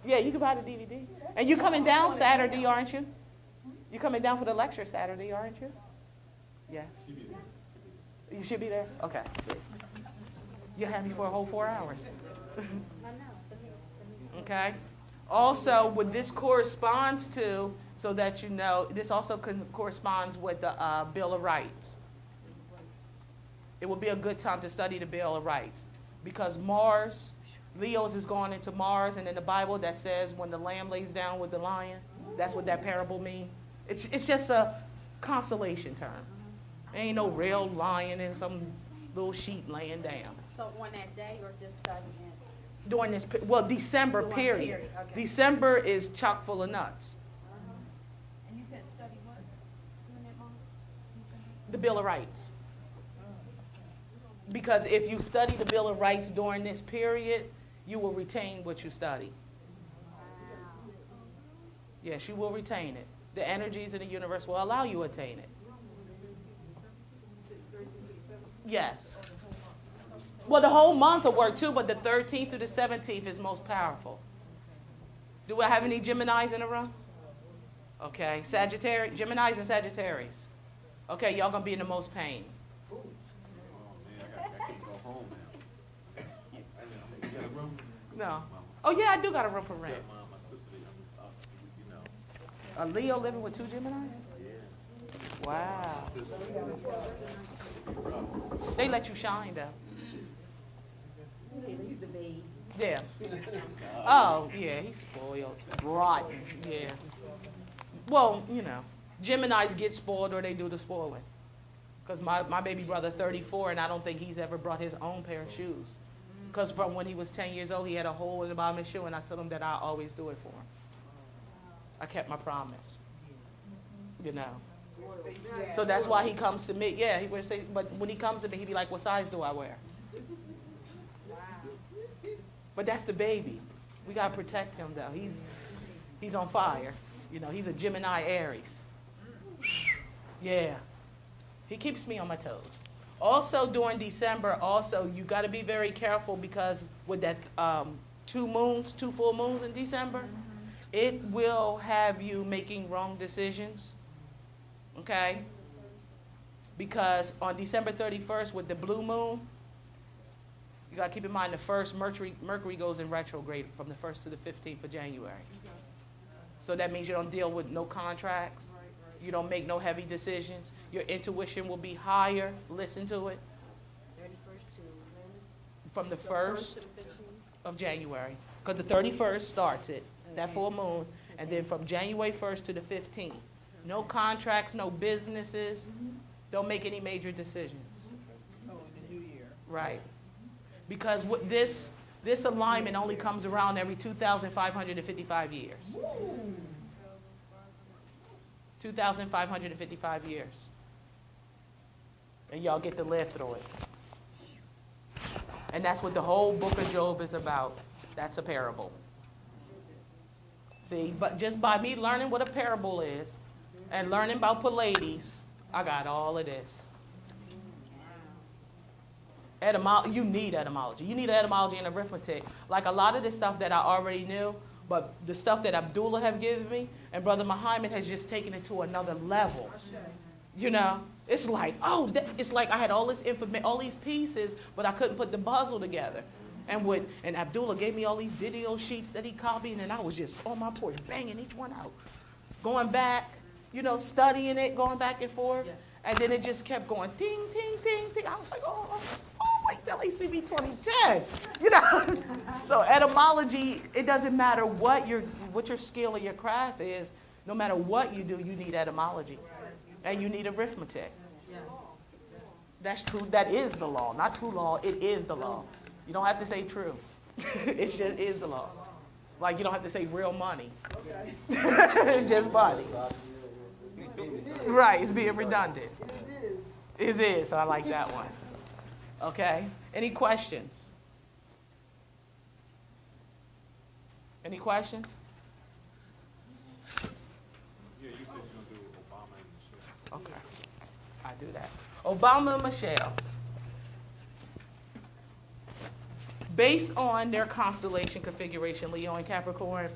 Yeah, you can buy the DVD. And you coming down Saturday, aren't you? You coming down for the lecture Saturday, aren't you? Yes. You should be there? Okay. You have me for a whole 4 hours. Okay. Also, what this corresponds to, so that you know, this also corresponds with the Bill of Rights. It will be a good time to study the Bill of Rights because Mars, Leo's is going into Mars, and in the Bible that says when the lamb lays down with the lion, that's what that parable means. It's just a consolation term. There ain't no real lion and some little sheep laying down. So on that day or just studying it? During this, well, December During period. period, okay. December is chock full of nuts. And you said study what? During that month? December? The Bill of Rights. Because if you study the Bill of Rights during this period, you will retain what you study. Yes, you will retain it. The energies in the universe will allow you to attain it. Yes. Well, the whole month will work too, but the 13th through the 17th is most powerful. Do I have any Geminis in the room? Okay, Sagittarius, Geminis and Sagittarius. Okay, y'all gonna be in the most pain. Oh, man, I can go home now. You got a room? No. Oh yeah, I do got a room for rent. My sister, you know. A Leo living with 2 Geminis? Yeah. Wow. They let you shine though. Yeah. Oh, yeah, he's spoiled. Rotten, yeah. Well, you know, Geminis get spoiled or they do the spoiling. Because my baby brother, 34, and I don't think he's ever brought his own pair of shoes. Because from when he was 10 years old, he had a hole in the bottom of his shoe, and I told him that I always do it for him. I kept my promise, you know. So that's why he comes to me. Yeah, he would say, but when he comes to me, he'd be like, what size do I wear? But that's the baby. We got to protect him, though. He's on fire. You know, he's a Gemini Aries. Yeah. He keeps me on my toes. Also, during December, you got to be very careful because with that 2 full moons in December, it will have you making wrong decisions. Okay? Because on December 31st with the blue moon, you got to keep in mind the first Mercury goes in retrograde from the 1st to the 15th of January. So that means you don't deal with no contracts. You don't make no heavy decisions. Your intuition will be higher. Listen to it. 31st to when? From the 1st of January. Because the 31st starts it, that full moon. And then from January 1st to the 15th. No contracts, no businesses. Don't make any major decisions. Oh, in the new year. Right. Because what this alignment only comes around every 2,555 years. 2,555 years. And y'all get to live through it. And that's what the whole book of Job is about. That's a parable. See, but just by me learning what a parable is and learning about Pallades, I got all of this. You need etymology. You need etymology and arithmetic. Like a lot of the stuff that I already knew, but the stuff that Abdullah have given me and Brother Muhammad has just taken it to another level. You know, it's like, oh, it's like I had all this information, all these pieces, but I couldn't put the puzzle together. And Abdullah gave me all these video sheets that he copied, and I was just on my porch banging each one out, going back, you know, studying it, going back and forth, and then it just kept going, ting, ting, ting, ting. I was like, oh, wait till ACB 2010, you know. So etymology, it doesn't matter what your skill or your craft is. No matter what you do, you need etymology, and you need arithmetic. That's true. That is the law, not true law. It is the law. You don't have to say true. It just is the law. Like you don't have to say real money. It's just money. Right, it's being redundant. It is, so I like that one. Okay, any questions? Any questions? Yeah, you said you're going to do Obama and Michelle. Okay, I do that. Obama and Michelle. Based on their constellation configuration, Leo and Capricorn,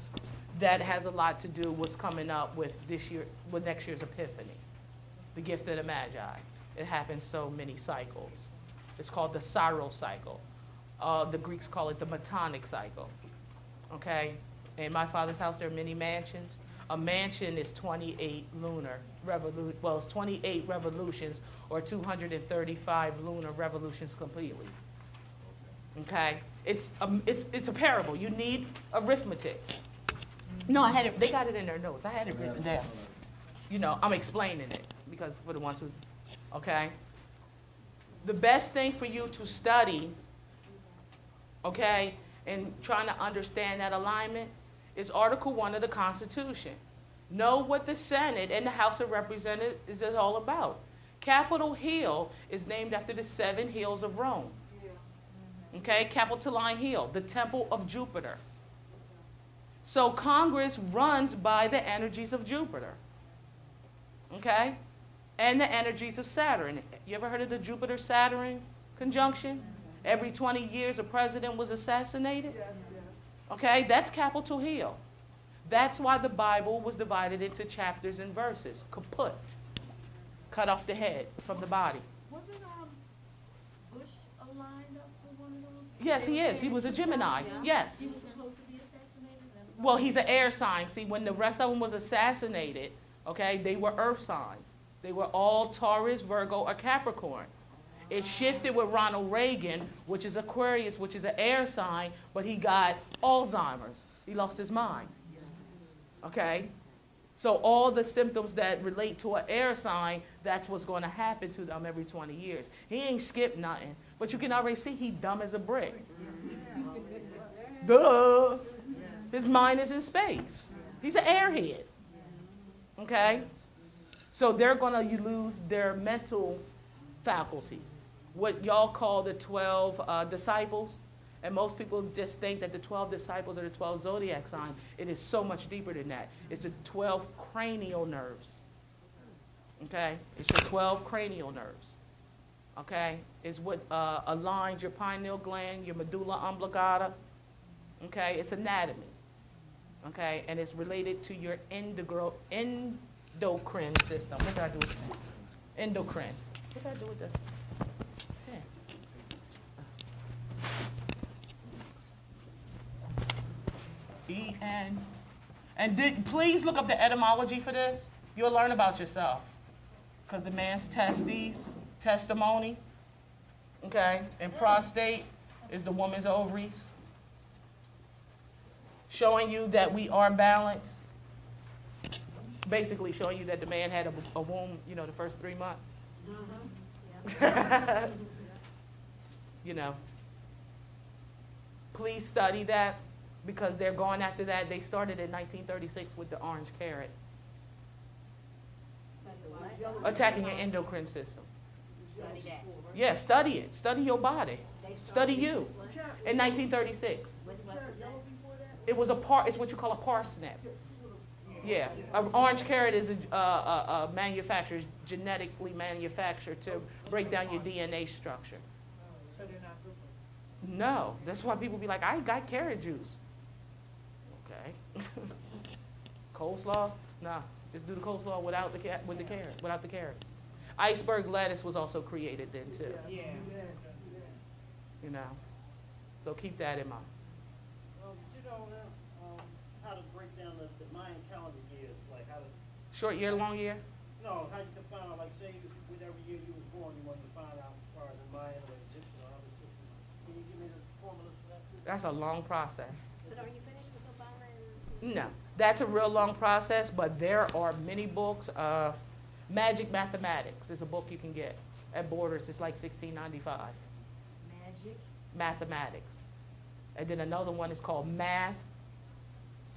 that has a lot to do with what's coming up with next year's Epiphany, the gift of the Magi. It happens so many cycles. It's called the Syro cycle. The Greeks call it the Metonic cycle. Okay? In my father's house, there are many mansions. A mansion is 28 it's 28 revolutions or 235 lunar revolutions completely. Okay? It's a parable. You need arithmetic. No, I had it. They got it in their notes. I had it written down. You know, I'm explaining it because for the ones who, okay? The best thing for you to study, okay, and trying to understand that alignment is Article 1 of the Constitution. Know what the Senate and the House of Representatives is all about. Capitol Hill is named after the 7 hills of Rome. Okay, Capitoline Hill, the temple of Jupiter. So Congress runs by the energies of Jupiter. Okay? And the energies of Saturn. You ever heard of the Jupiter-Saturn conjunction? Every 20 years a president was assassinated? Okay, that's Capitol Hill. That's why the Bible was divided into chapters and verses. Kaput. Cut off the head from the body. Wasn't Bush aligned up with one of those? Yes, he is. He was a Gemini. Yes. He was supposed to be assassinated? Well, he's an air sign. See, when the rest of them was assassinated, okay, they were earth signs. They were all Taurus, Virgo, or Capricorn. It shifted with Ronald Reagan, which is Aquarius, which is an air sign, but he got Alzheimer's. He lost his mind. Okay? So all the symptoms that relate to an air sign, that's what's going to happen to them every 20 years. He ain't skipped nothing, but you can already see he dumb as a brick. Duh. His mind is in space. He's an airhead. Okay? So they're going to lose their mental faculties. What y'all call the 12 disciples, and most people just think that the 12 disciples are the 12 zodiac signs. It is so much deeper than that. It's the 12 cranial nerves. Okay? It's your 12 cranial nerves. Okay? It's what aligns your pineal gland, your medulla oblongata. Okay? It's anatomy. Okay? And it's related to your endocrine system. What did I do with that? Endocrine. What did I do with the pen? E-N. And please look up the etymology for this. You'll learn about yourself. Because the man's testimony, okay, and prostate is the woman's ovaries. Showing you that we are balanced. Basically showing you that the man had a womb, you know, the first 3 months. You know, please study that because they're going after that. They started in 1936 with the orange carrot. Attacking your endocrine system. Study that. Yeah, study it. Study your body. Study you. In 1936. It was it's what you call a parsnip. Yeah, an orange carrot is a manufacturer, genetically manufactured to break down your DNA structure. So they're not good for you. No, that's why people be like, I got carrot juice. Okay. Coleslaw? Nah, just do the coleslaw without the without the carrots. Iceberg lettuce was also created then too. Yeah. You know, so keep that in mind. Did you know how to break down the Mayan calendar years, like how to? Short year, long year? No, how you can find out, like say with every year you was born, you want to find out as far as the Mayan or Egyptian or other systems. Can you give me the formulas for that? That's a long process. But are you finished with Obama and? No, that's a real long process, but there are many books. Magic Mathematics is a book you can get at Borders. It's like $16.95. Magic. Mathematics. And then another one is called Math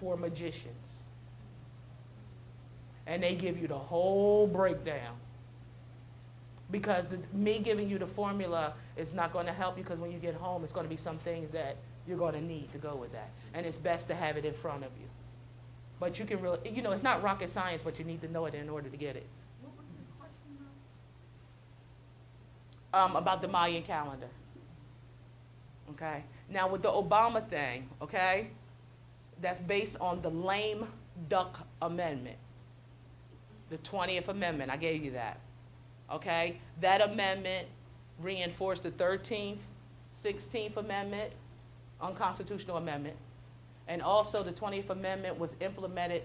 for Magicians. And they give you the whole breakdown. Because me giving you the formula is not going to help you, because when you get home, it's going to be some things that you're going to need to go with that. And it's best to have it in front of you. But you can really, you know, it's not rocket science, but you need to know it in order to get it. What was his question now? About the Mayan calendar. Okay? Now with the Obama thing, okay, that's based on the lame duck amendment. The 20th Amendment, I gave you that. Okay? That amendment reinforced the 13th, 16th Amendment, unconstitutional amendment. And also the 20th Amendment was implemented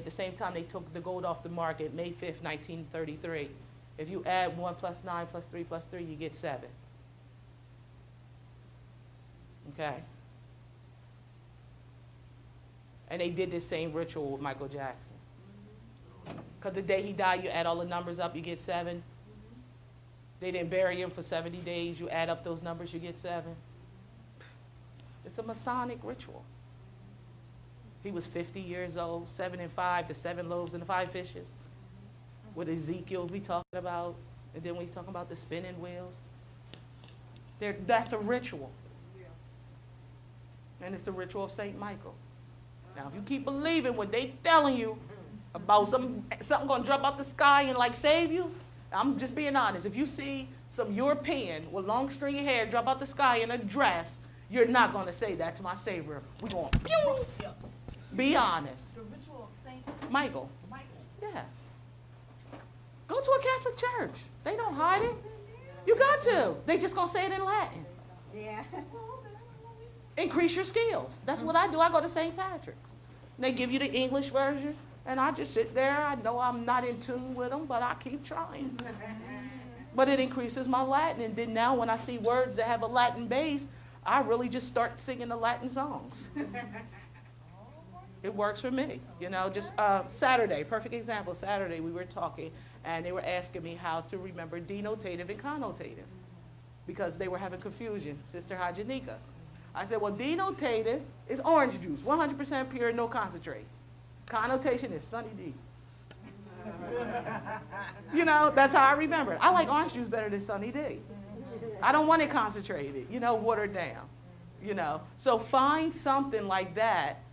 the same time they took the gold off the market, May 5th, 1933. If you add 1 + 9 + 3 + 3, you get 7. Okay? And they did this same ritual with Michael Jackson. Because the day he died, you add all the numbers up, you get 7. They didn't bury him for 70 days. You add up those numbers, you get 7. It's a Masonic ritual. He was 50 years old, 7 and 5, the 7 loaves and the 5 fishes. What Ezekiel be talking about, and then when he's talking about the spinning wheels. That's a ritual. And it's the ritual of St. Michael. Now, if you keep believing what they telling you about something gonna drop out the sky and like save you, I'm just being honest. If you see some European with long stringy hair drop out the sky in a dress, you're not gonna say that to my Savior. We're going, pew! Be honest. The ritual of Saint Michael. Michael. Yeah. Go to a Catholic church. They don't hide it. You got to. They just gonna say it in Latin. Yeah. Increase your skills. That's what I do. I go to St. Patrick's. And they give you the English version, and I just sit there. I know I'm not in tune with them, but I keep trying. But it increases my Latin, and then now when I see words that have a Latin base, I really just start singing the Latin songs. It works for me. You know, just Saturday, perfect example. Saturday we were talking, and they were asking me how to remember denotative and connotative, because they were having confusion, Sister Hajanika. I said, well, denotative is orange juice, 100% pure, no concentrate. Connotation is Sunny D. You know, that's how I remember it. I like orange juice better than Sunny D. I don't want it concentrated, you know, watered down, you know. So find something like that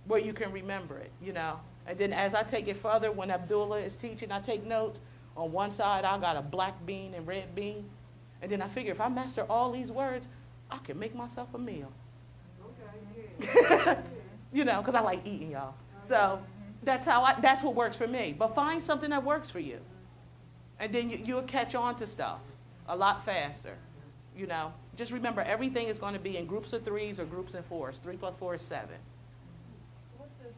where you can remember it, you know. And then as I take it further, when Abdullah is teaching, I take notes. On one side, I got a black bean and red bean. And then I figure if I master all these words, I can make myself a meal. Okay. You know, because I like eating, y'all. So that's what works for me. But find something that works for you. And then you'll catch on to stuff a lot faster. You know, just remember everything is going to be in groups of 3s or groups of 4s. 3 + 4 is 7. What's the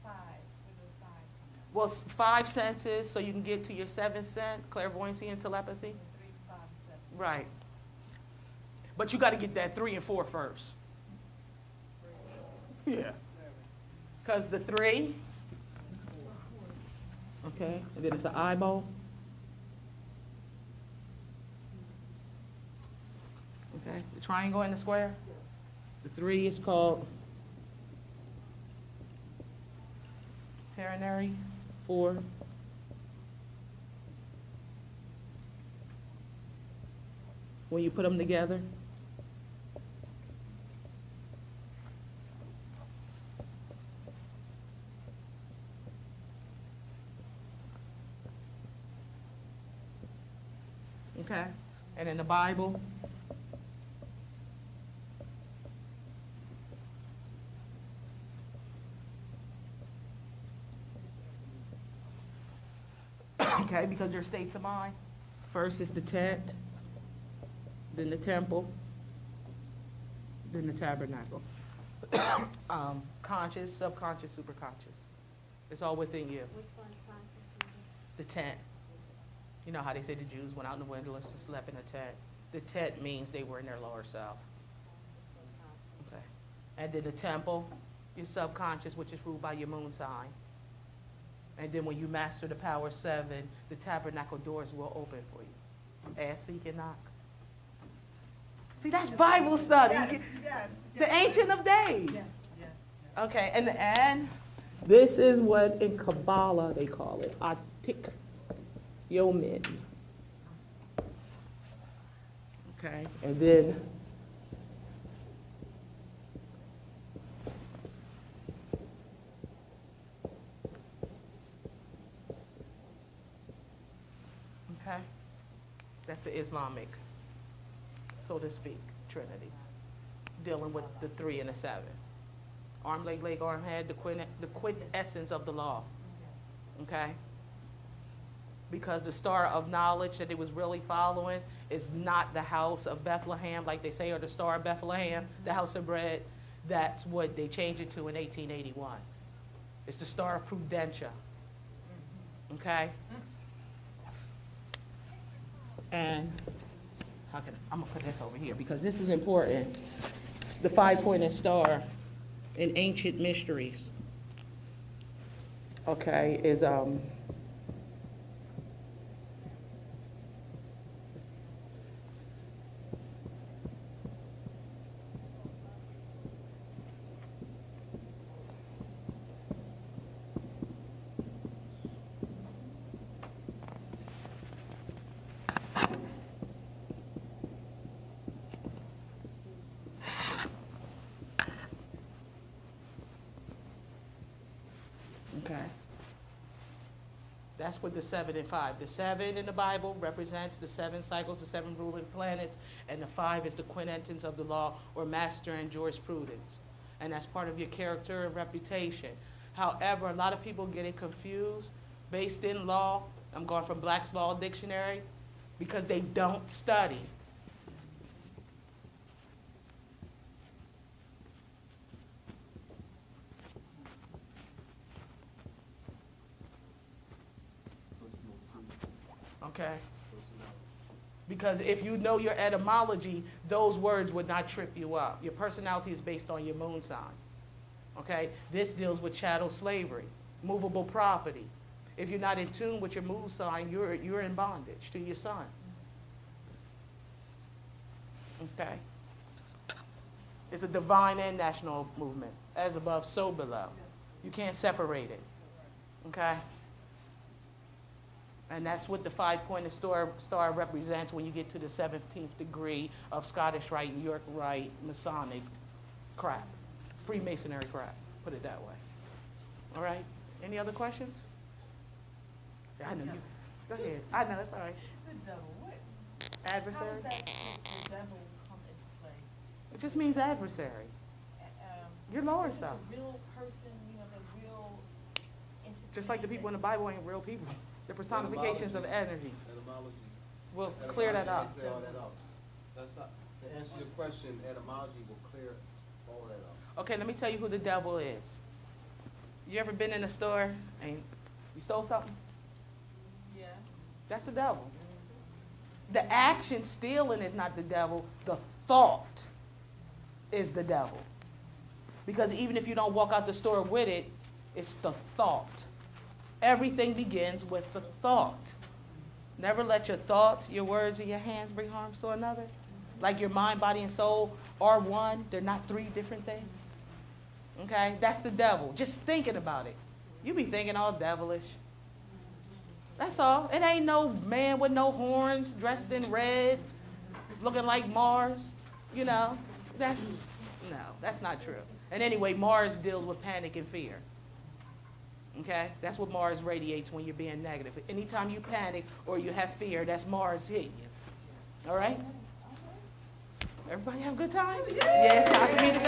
5? Well, 5 senses, so you can get to your 7th sense, clairvoyancy and telepathy. 3, 5, and 7. Right. But you got to get that 3 and 4 first. Yeah. Because the 3, okay, and then it's an eyeball. Okay, the triangle and the square. The 3 is called ternary. 4. When you put them together, Okay? And in the Bible, okay, because they're states of mind. First is the tent, then the temple, then the tabernacle. Conscious, subconscious, superconscious. It's all within you. Which one's conscious? The tent. You know how they say the Jews went out in the wilderness and slept in a tent? The tent means they were in their lower self. Okay. And then the temple, your subconscious, which is ruled by your moon sign. And then when you master the power 7, the tabernacle doors will open for you. Ask, seek, and knock. See, that's Bible study. The Ancient of Days. Okay, and this is what in Kabbalah they call it, Atik Yomin. Okay, and then okay, that's the Islamic, so to speak, Trinity, dealing with the 3 and the 7. Arm, leg, arm, head, the quintessence of the law. Okay? Because the star of knowledge that it was really following is not the house of Bethlehem, like they say, or the star of Bethlehem, the house of bread. That's what they changed it to in 1881. It's the star of Prudentia. Okay? And I'm going to put this over here because this is important. The 5-pointed star in ancient mysteries, okay, is okay. That's what the 7 and 5. The 7 in the Bible represents the 7 cycles, the 7 ruling planets, and the 5 is the quintessence of the law or master in jurisprudence. And that's part of your character and reputation. However, a lot of people get it confused based in law. I'm going from Black's Law Dictionary because they don't study. Okay? Because if you know your etymology, those words would not trip you up. Your personality is based on your moon sign. Okay? This deals with chattel slavery, movable property. If you're not in tune with your moon sign, you're in bondage to your sun. Okay? It's a divine and national movement. As above, so below. You can't separate it. Okay? And that's what the 5-pointed star represents when you get to the 17th degree of Scottish Rite, York Rite, Masonic crap. Freemasonry crap, put it that way. All right? Any other questions? Yeah, I know you. Go ahead. I know, it's all right. The devil, what? Adversary? How does that the devil come into play? It just means adversary. Your lower Is this stuff. a real person, you know, the real entity? Just like the people in the Bible ain't real people. They're personifications of energy. Etymology. We'll clear that up. Clear all that up. That's not, to answer your question, etymology will clear all that up. Okay, let me tell you who the devil is. You ever been in a store and you stole something? Yeah. That's the devil. The action stealing is not the devil. The thought is the devil. Because even if you don't walk out the store with it, it's the thought. Everything begins with the thought. Never let your thoughts, your words, and your hands bring harm to another. Like your mind, body, and soul are one. They're not 3 different things. Okay? That's the devil. Just thinking about it. You be thinking all devilish. That's all. It ain't no man with no horns, dressed in red, looking like Mars. You know, that's not true. And anyway, Mars deals with panic and fear. Okay? That's what Mars radiates when you're being negative. Anytime you panic or you have fear, that's Mars hitting you. All right? Everybody have a good time? Yes, time for me to go.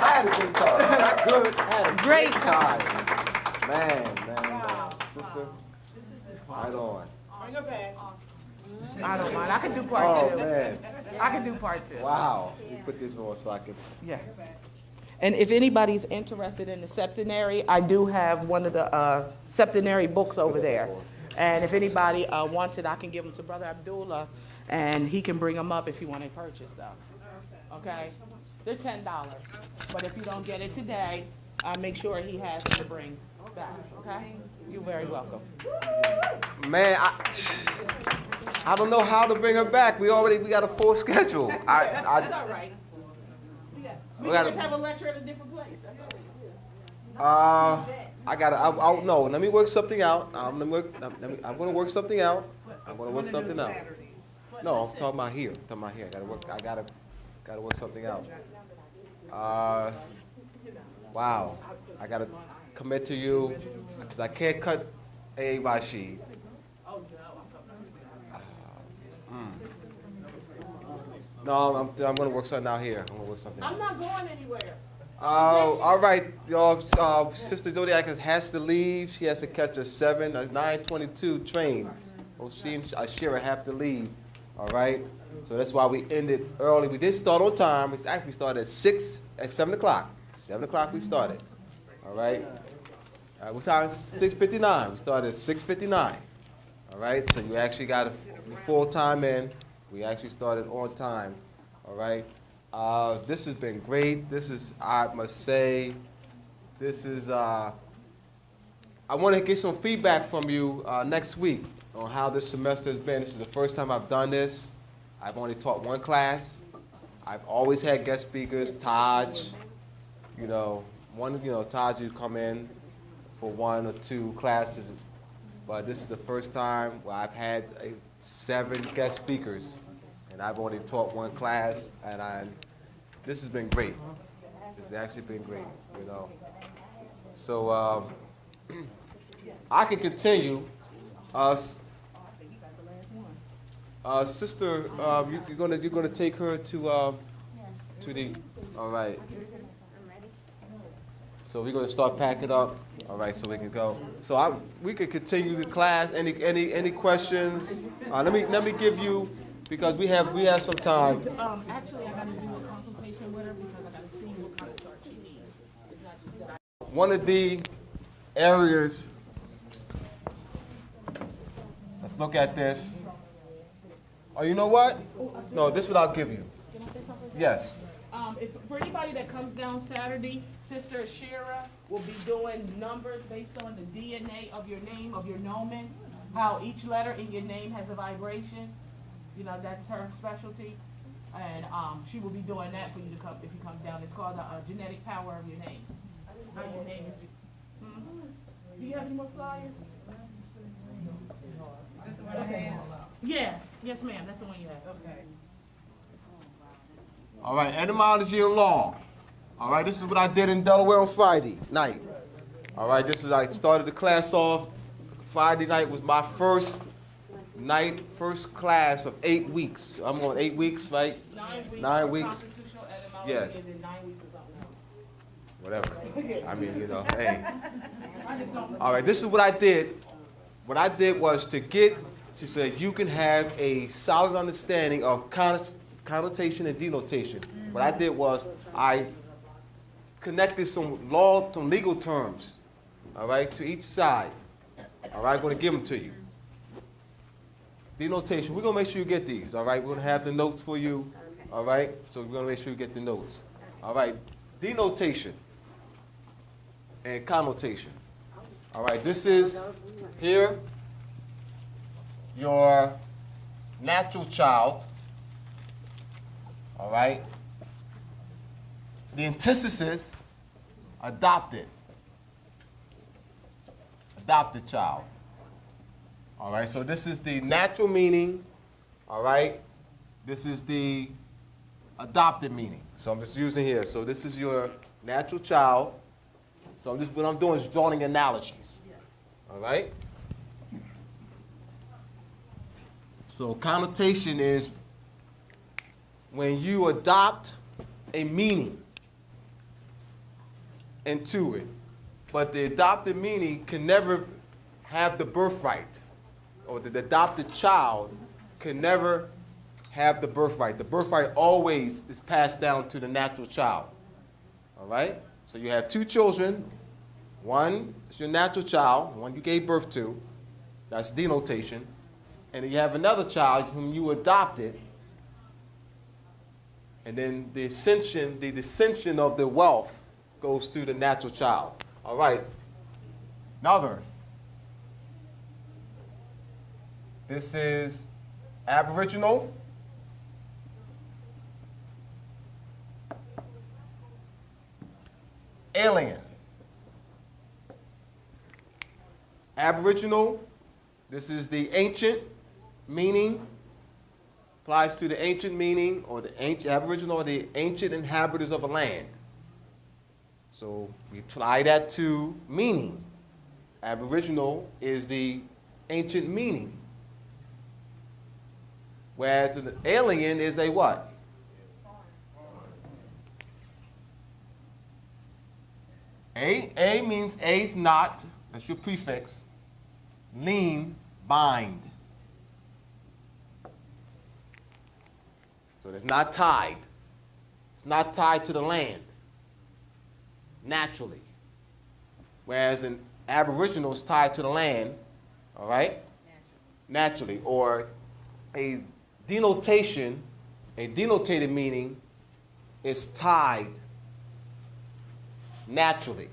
I had a good time. Not good. I had a Great time. Man. Sister, right on. Bring her back. I don't mind. I can do part Oh, two. man. I can do part two. Wow. You put this on so I can. Yes. And if anybody's interested in the septenary, I do have one of the septenary books over there. And if anybody wants it, I can give them to Brother Abdullah, and he can bring them up if you want to purchase them. Okay? They're $10. But if you don't get it today, make sure he has them to bring back. Okay? You're very welcome. Man, I don't know how to bring her back. We got a full schedule. That's all right. We gotta- just have a lecture at a different place. That's all. No, let me work something out. I'm gonna work something out. No, I'm talking about here. I gotta work something out. Wow. I gotta commit to you, because I can't cut A by she. No, I'm gonna work something out here. I'm gonna work something out. I'm not going anywhere. All right, y'all. Sister Zodeakus has to leave. She has to catch a 9:22 train. She and Shira have to leave. All right. So that's why we ended early. We did start on time. We actually started at 7 o'clock. 7 o'clock we started. All right. What time? 6:59. We started at 6:59. All right. So you actually got a full time in. We actually started on time. All right. This has been great. I must say, I want to get some feedback from you next week on how this semester has been. This is the first time I've done this. I've only taught one class. I've always had guest speakers, Taj. Taj would come in for 1 or 2 classes. But this is the first time where I've had 7 guest speakers, and I've only taught one class, and this has been great. It's actually been great, So I can continue. Sister, you're gonna take her to the. All right. So we're gonna start packing up. All right, so we can go. So we can continue the class. Any questions? Let me give you, because we have some time. Actually, I got to do a consultation with her because I got to see what kind of chart she needs. It's not just that One of the areas. Let's look at this. Oh, you know what? No, this is what I'll give you. Can I say something? Yes. For anybody that comes down Saturday, Sister Shira will be doing numbers based on the DNA of your name, of your nomen, how each letter in your name has a vibration. That's her specialty. And she will be doing that for you to come if you come down. It's called the genetic power of your name. How your name is. Do you have any more flyers? Okay. Yes, ma'am. That's the one you have. Okay. All right, etymology of law. All right, this is what I did in Delaware on Friday night. All right, I started the class off. Friday night was my first class of 8 weeks. I'm on 8 weeks, right? 9 weeks. Yes. And then 9 weeks is something else. Whatever. I mean, hey. All right, this is what I did. What I did was to say you can have a solid understanding of connotation and denotation. What I did was I connected some legal terms, all right, to each side. All right, I'm going to give them to you. Denotation, we're going to make sure you get these, all right? We're going to have the notes for you, all right? So we're going to make sure you get the notes. All right, denotation and connotation. All right, this is here your natural child, all right? The antithesis, adopted child. All right, so this is the natural meaning, all right? This is the adopted meaning. So I'm just using here. So this is your natural child. So what I'm doing is drawing analogies, all right? So So connotation is when you adopt a meaning into it, but the adopted meaning can never have the birthright, or the adopted child can never have the birthright. The birthright always is passed down to the natural child. All right? So you have two children. One is your natural child, one you gave birth to. That's denotation. And then you have another child whom you adopted. And then the descension of the wealth goes to the natural child. All right. Another. This is Aboriginal. Alien. Aboriginal, this is the ancient meaning, applies to the ancient meaning, or the ancient Aboriginal, or the ancient inhabitants of a land. So we apply that to meaning. Aboriginal is the ancient meaning, whereas an alien is a what? A means A is not, that's your prefix. Lean, bind. So it's not tied. It's not tied to the land, naturally. Whereas an Aboriginal is tied to the land, all right? Naturally. Or a denotation, a denotated meaning is tied naturally,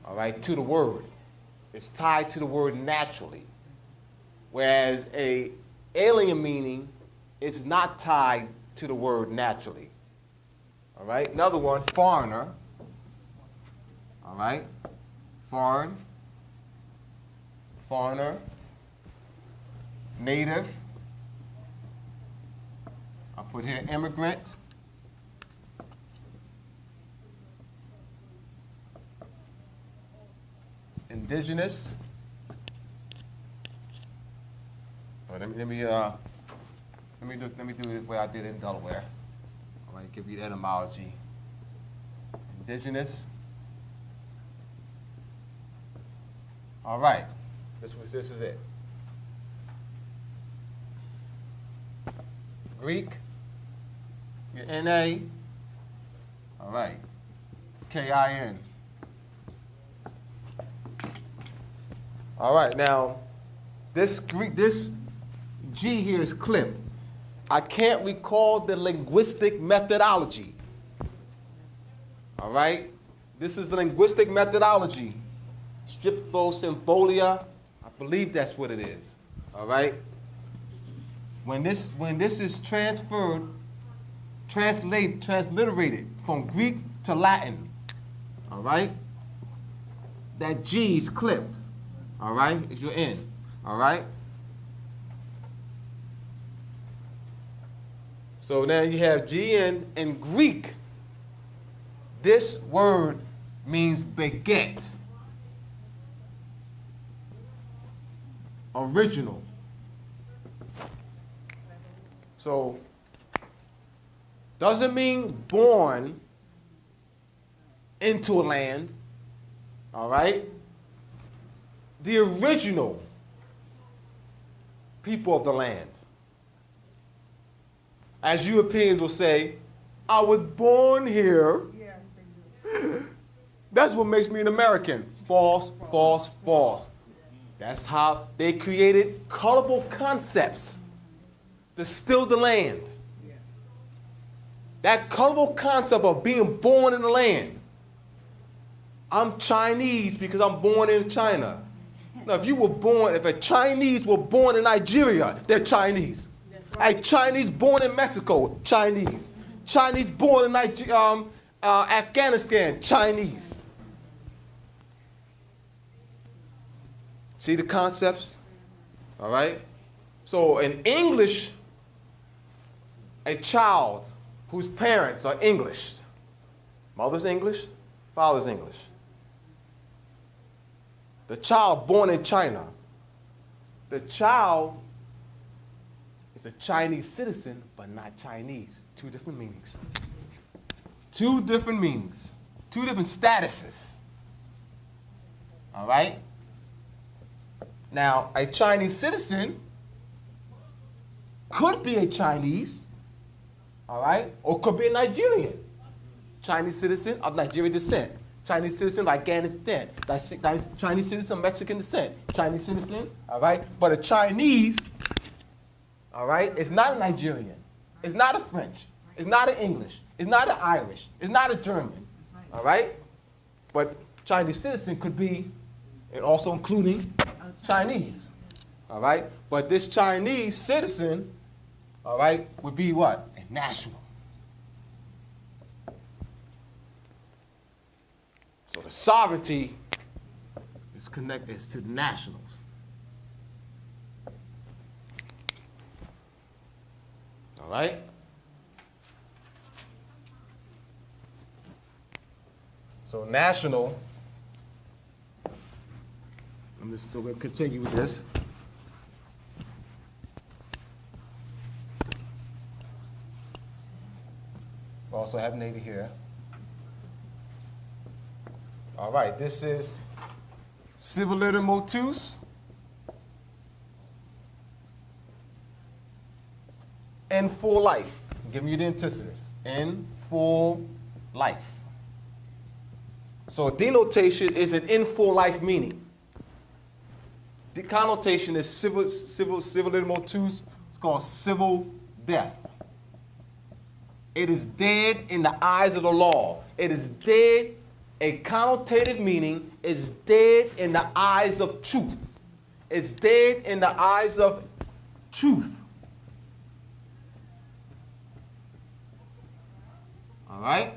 all right, to the word. It's tied to the word naturally. Whereas a alien meaning is not tied to the word naturally. All right, another one, foreigner. All right, foreign, foreigner, native. I'll put here immigrant. Indigenous. Let me do it where I did it in Delaware. I'm going to give you the etymology. Indigenous. All right. This is it. Greek. Your NA. All right. KIN. All right, now, this G here is clipped. I can't recall the linguistic methodology. All right? This is the linguistic methodology. Stripthosymbolic, I believe that's what it is. All right? When this is transliterated from Greek to Latin, all right? That G is clipped. All right, is your N, all right? So now you have GN in Greek. This word means beget, original. So doesn't mean born into a land, all right? The original people of the land. As Europeans will say, I was born here. Yes, they do. That's what makes me an American. False, false, false. That's how they created colorful concepts to steal the land. That colorful concept of being born in the land. I'm Chinese because I'm born in China. Now, if a Chinese were born in Nigeria, they're Chinese. Right. A Chinese born in Mexico, Chinese. Chinese born in Afghanistan, Chinese. See the concepts? All right? So in English, a child whose parents are English, mother's English, father's English. The child born in China, the child is a Chinese citizen, but not Chinese. Two different meanings. Two different meanings. Two different statuses. All right? Now, a Chinese citizen could be a Chinese, all right, or could be a Nigerian. Chinese citizen of Nigerian descent. Chinese citizen of Afghanistan. Chinese citizen of Mexican descent. Chinese citizen, all right? But a Chinese, all right, is not a Nigerian. It's not a French. It's not an English. It's not an Irish. It's not a German, all right? But Chinese citizen could be, and also including Chinese, all right? But this Chinese citizen, all right, would be what? A national. So the sovereignty is connected to the nationals. All right? So national, so we'll continue with this. We also have Nady here. All right, this is civiliter motus in full life. I'm giving you the antithesis. In full life. So denotation is an in full life meaning. The connotation is civiliter motus. It's called civil death. It is dead in the eyes of the law. It is dead. A connotative meaning is dead in the eyes of truth. It's dead in the eyes of truth. All right?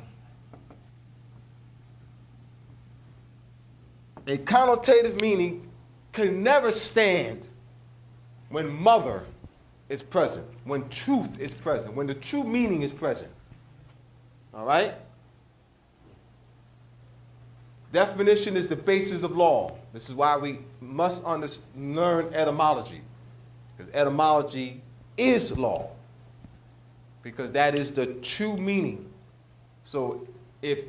A connotative meaning can never stand when mother is present, when truth is present, when the true meaning is present. All right? Definition is the basis of law. This is why we must learn etymology. Because etymology is law. Because that is the true meaning. So if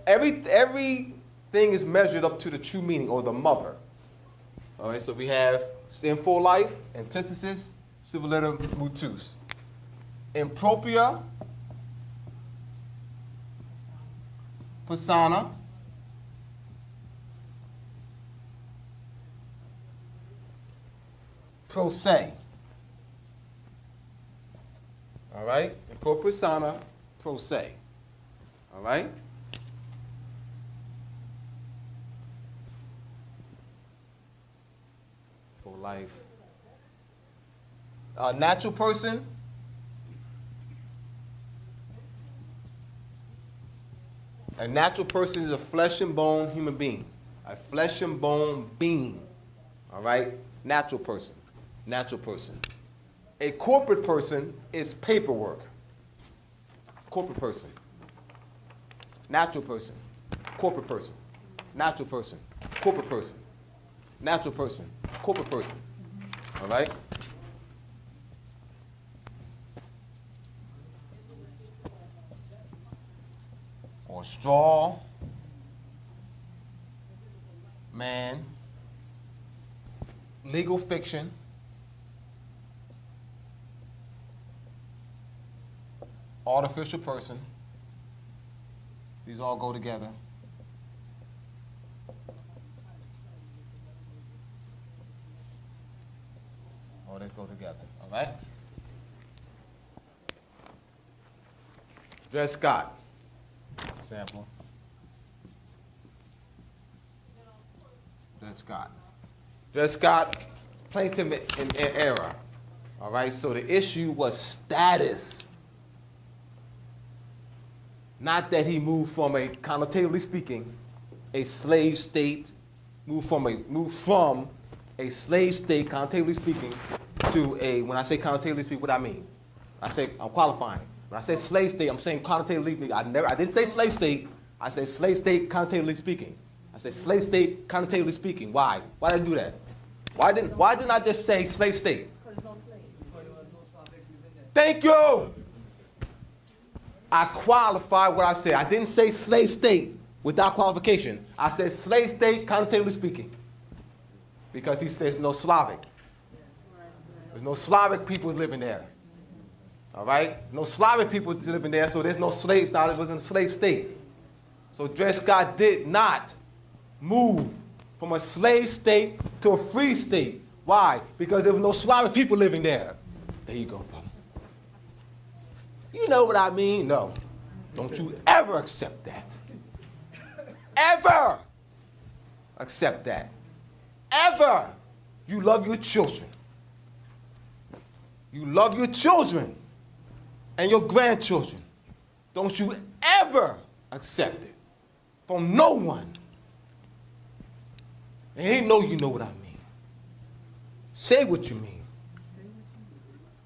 everything is measured up to the true meaning or the mother. All right, so we have in full life, antithesis, civiliter motus. Impropria persona. Pro se. All right? Impropria persona, pro se. All right? For life. Natural person. A natural person is a flesh and bone human being. A flesh and bone being. All right? Natural person. Natural person. A corporate person is paperwork. Corporate person. Natural person. Corporate person. Natural person. Corporate person. Natural person. Corporate person. All right? Or straw man. Legal fiction. Artificial person. These all go together. All these go together, all right? Dred Scott, example. Dred Scott. Dred Scott, plaintiff in error, all right? So the issue was status. Not that he moved from a, connotatively speaking, a slave state, moved from a slave state, connotatively speaking, to a, when I say connotatively speaking, what I mean? I say, I'm qualifying. When I say slave state, I'm saying connotatively, I didn't say slave state, I said slave state, connotatively speaking. I said slave state, connotatively speaking. Why? Why did I do that? Why didn't I just say slave state? Because there's no slave. Thank you. I qualified what I said. I didn't say slave state without qualification. I said slave state, connotatively speaking. Because he says no Slavic. There's no Slavic people living there. All right? No Slavic people living there, so there's no slaves. Now, it was in a slave state. So Dred Scott did not move from a slave state to a free state. Why? Because there were no Slavic people living there. There you go. You know what I mean? No. Don't you ever accept that. Ever accept that. Ever. You love your children. You love your children and your grandchildren. Don't you ever accept it from no one. And he know you know what I mean. Say what you mean.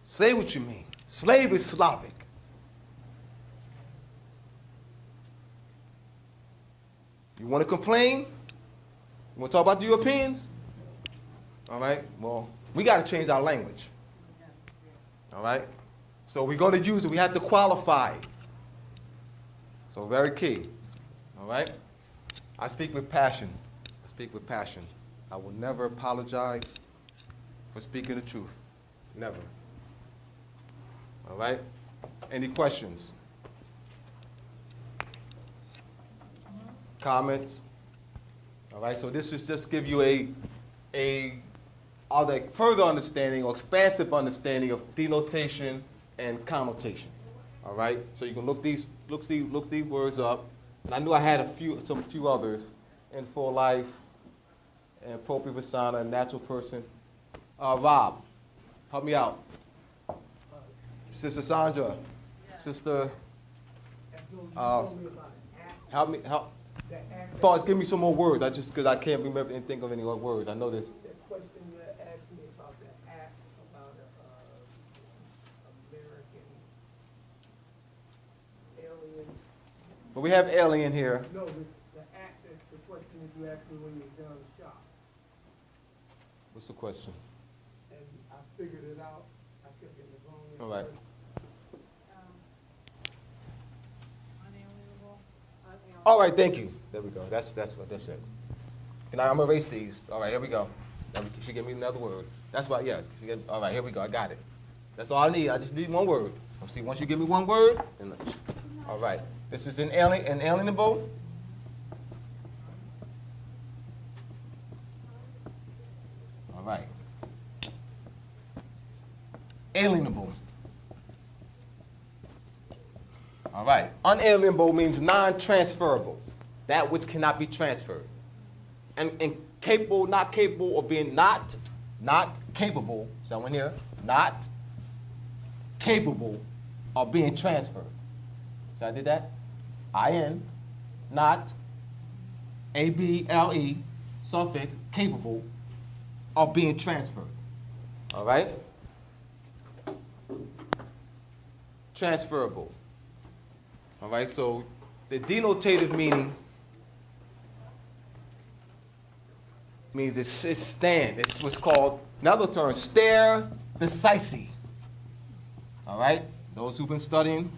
Say what you mean. Slave is Slavic. You want to complain? You want to talk about the Europeans? All right, well, we got to change our language. All right? So we're going to use it. We have to qualify. So very key. All right? I speak with passion. I speak with passion. I will never apologize for speaking the truth. Never. All right? Any questions? Comments? All right, so this is just give you a further understanding or expansive understanding of denotation and connotation. All right, so you can look these words up. And I knew I had some few others in full life and appropriate persona and natural person. Rob, help me out. Sister Sandra, Sister, help me. Thoughts, give me some more words. Because I can't remember and think of any more words. I know this. That question you asked me about the act about American alien. But we have alien here. No, the act, the question that you asked me when you were done shop. What's the question? And I figured it out. I kept getting it wrong. All right. All right, thank you. There we go. That's it. And I'm gonna erase these. All right, here we go. Now she gave me another word. That's why, yeah. All right, here we go. I got it. That's all I need. I just need one word. See, once you give me one word, then all right. This is inalienable. All right. Alienable. All right. Unalienable means non-transferable, that which cannot be transferred. And capable, not capable, or being not capable, someone here, not capable of being transferred. So I did that. IN, not, ABLE, suffix, capable of being transferred. All right? Transferable. All right, so the denotative meaning means it's stand. It's what's called, another term, stare decisis. All right, those who've been studying.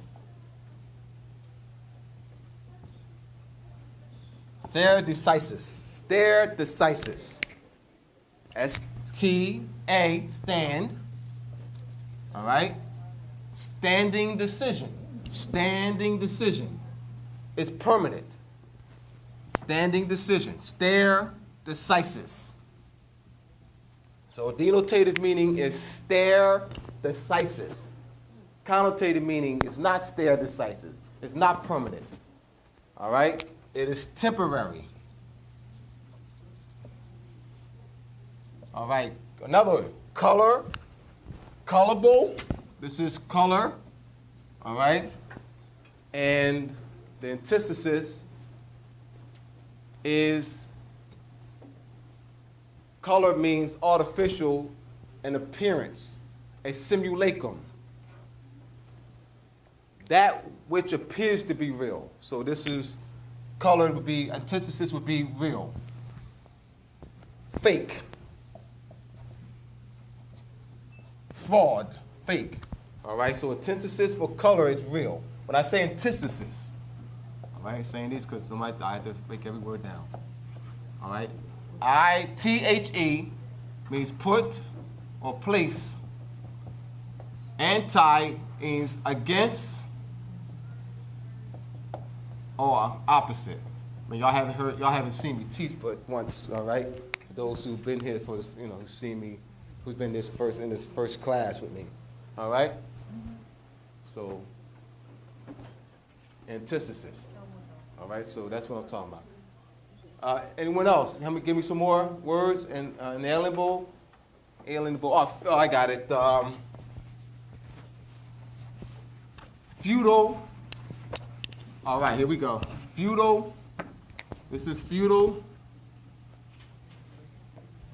Stare decisis. Stare decisis. S-T-A, stand. All right, standing decision. Standing decision. It's permanent. Standing decision. Stare decisis. So denotative meaning is stare decisis. Connotative meaning is not stare decisis. It's not permanent. All right? It is temporary. All right. Another color. Colorable. This is color. All right? And the antithesis is color means artificial in appearance, a simulacrum. That which appears to be real. So this is, color would be, antithesis would be real. Fake. Fraud, fake. All right, so antithesis for color is real. When I say antithesis, all right, I'm saying this because I had to break every word down. All right, I-T-H-E means put or place. Anti means against or opposite. I mean, y'all haven't seen me teach but once, all right? For those who've been here for this, you know, who've seen me, who's been in this first class with me, all right? So, antithesis, all right? So that's what I'm talking about. Anyone else? Give me some more words. Inalienable. Oh, I got it. Feudal. All right, here we go. Feudal. This is feudal.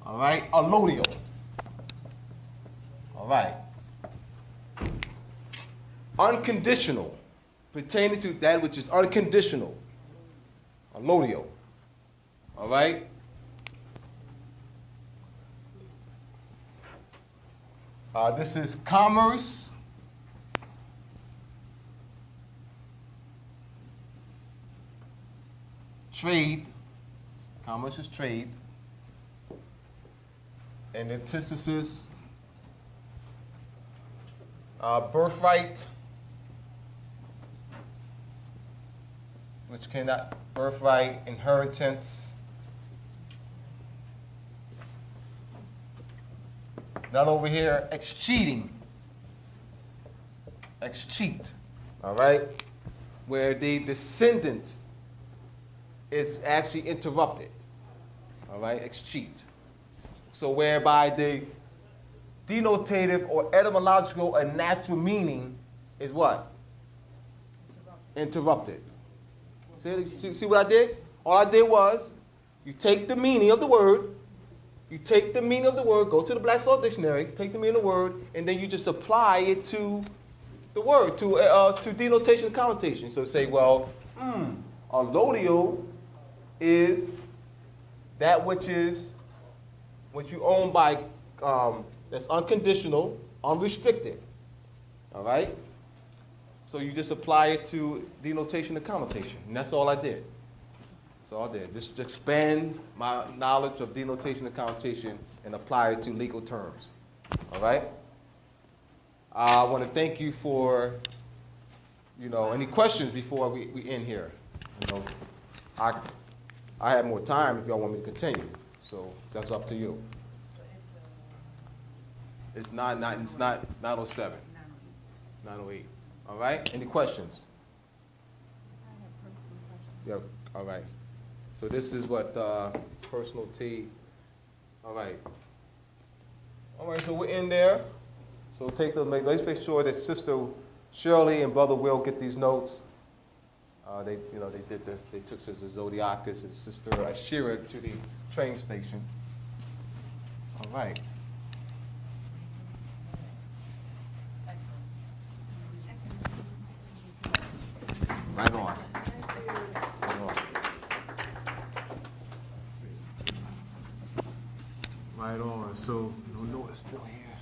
All right, allodial. All right. Unconditional, pertaining to that which is unconditional. Allodial. All right. This is commerce. Trade. Commerce is trade. And antithesis. Birthright. Which cannot, birthright, inheritance. Now over here, excheating. Excheat. All right? Where the descendants is actually interrupted. All right? Excheat. So whereby the denotative or etymological and natural meaning is what? Interrupted. See what I did? All I did was, you take the meaning of the word, go to the Black's Law Dictionary, take the meaning of the word, and then you just apply it to the word, to denotation and connotation. So say, well, allodial is that which you own by, that's unconditional, unrestricted. All right? So you just apply it to denotation and connotation. And that's all I did. That's all I did. Just expand my knowledge of denotation and connotation and apply it to legal terms. All right? I want to thank you for, any questions before we end here. I have more time if y'all want me to continue. So that's up to you. It's not 907. 908. All right? Any questions? Yeah, all right. So this is what personal T. All right. All right, so we're in there. So let's make sure that Sister Shirley and Brother Will get these notes. They did this. They took Sister Zodeakus and Sister Ashira to the train station. All right. Right on. Right on. So, no, it's still here.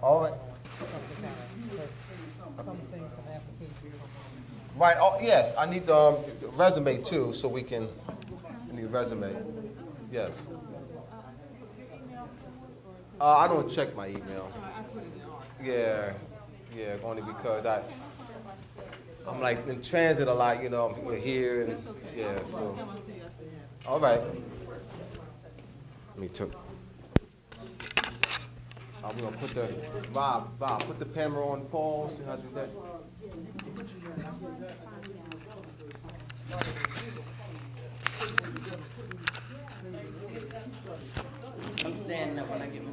All right. Right. Oh, yes. I need the resume too, so we can. I need a resume. Yes. I don't check my email. Yeah. Yeah, only because I'm like in transit a lot, I'm here and yeah, so. All right. Me too. I'm gonna put the Bob, put the camera on pause. See how I do that? I'm standing up when I get my.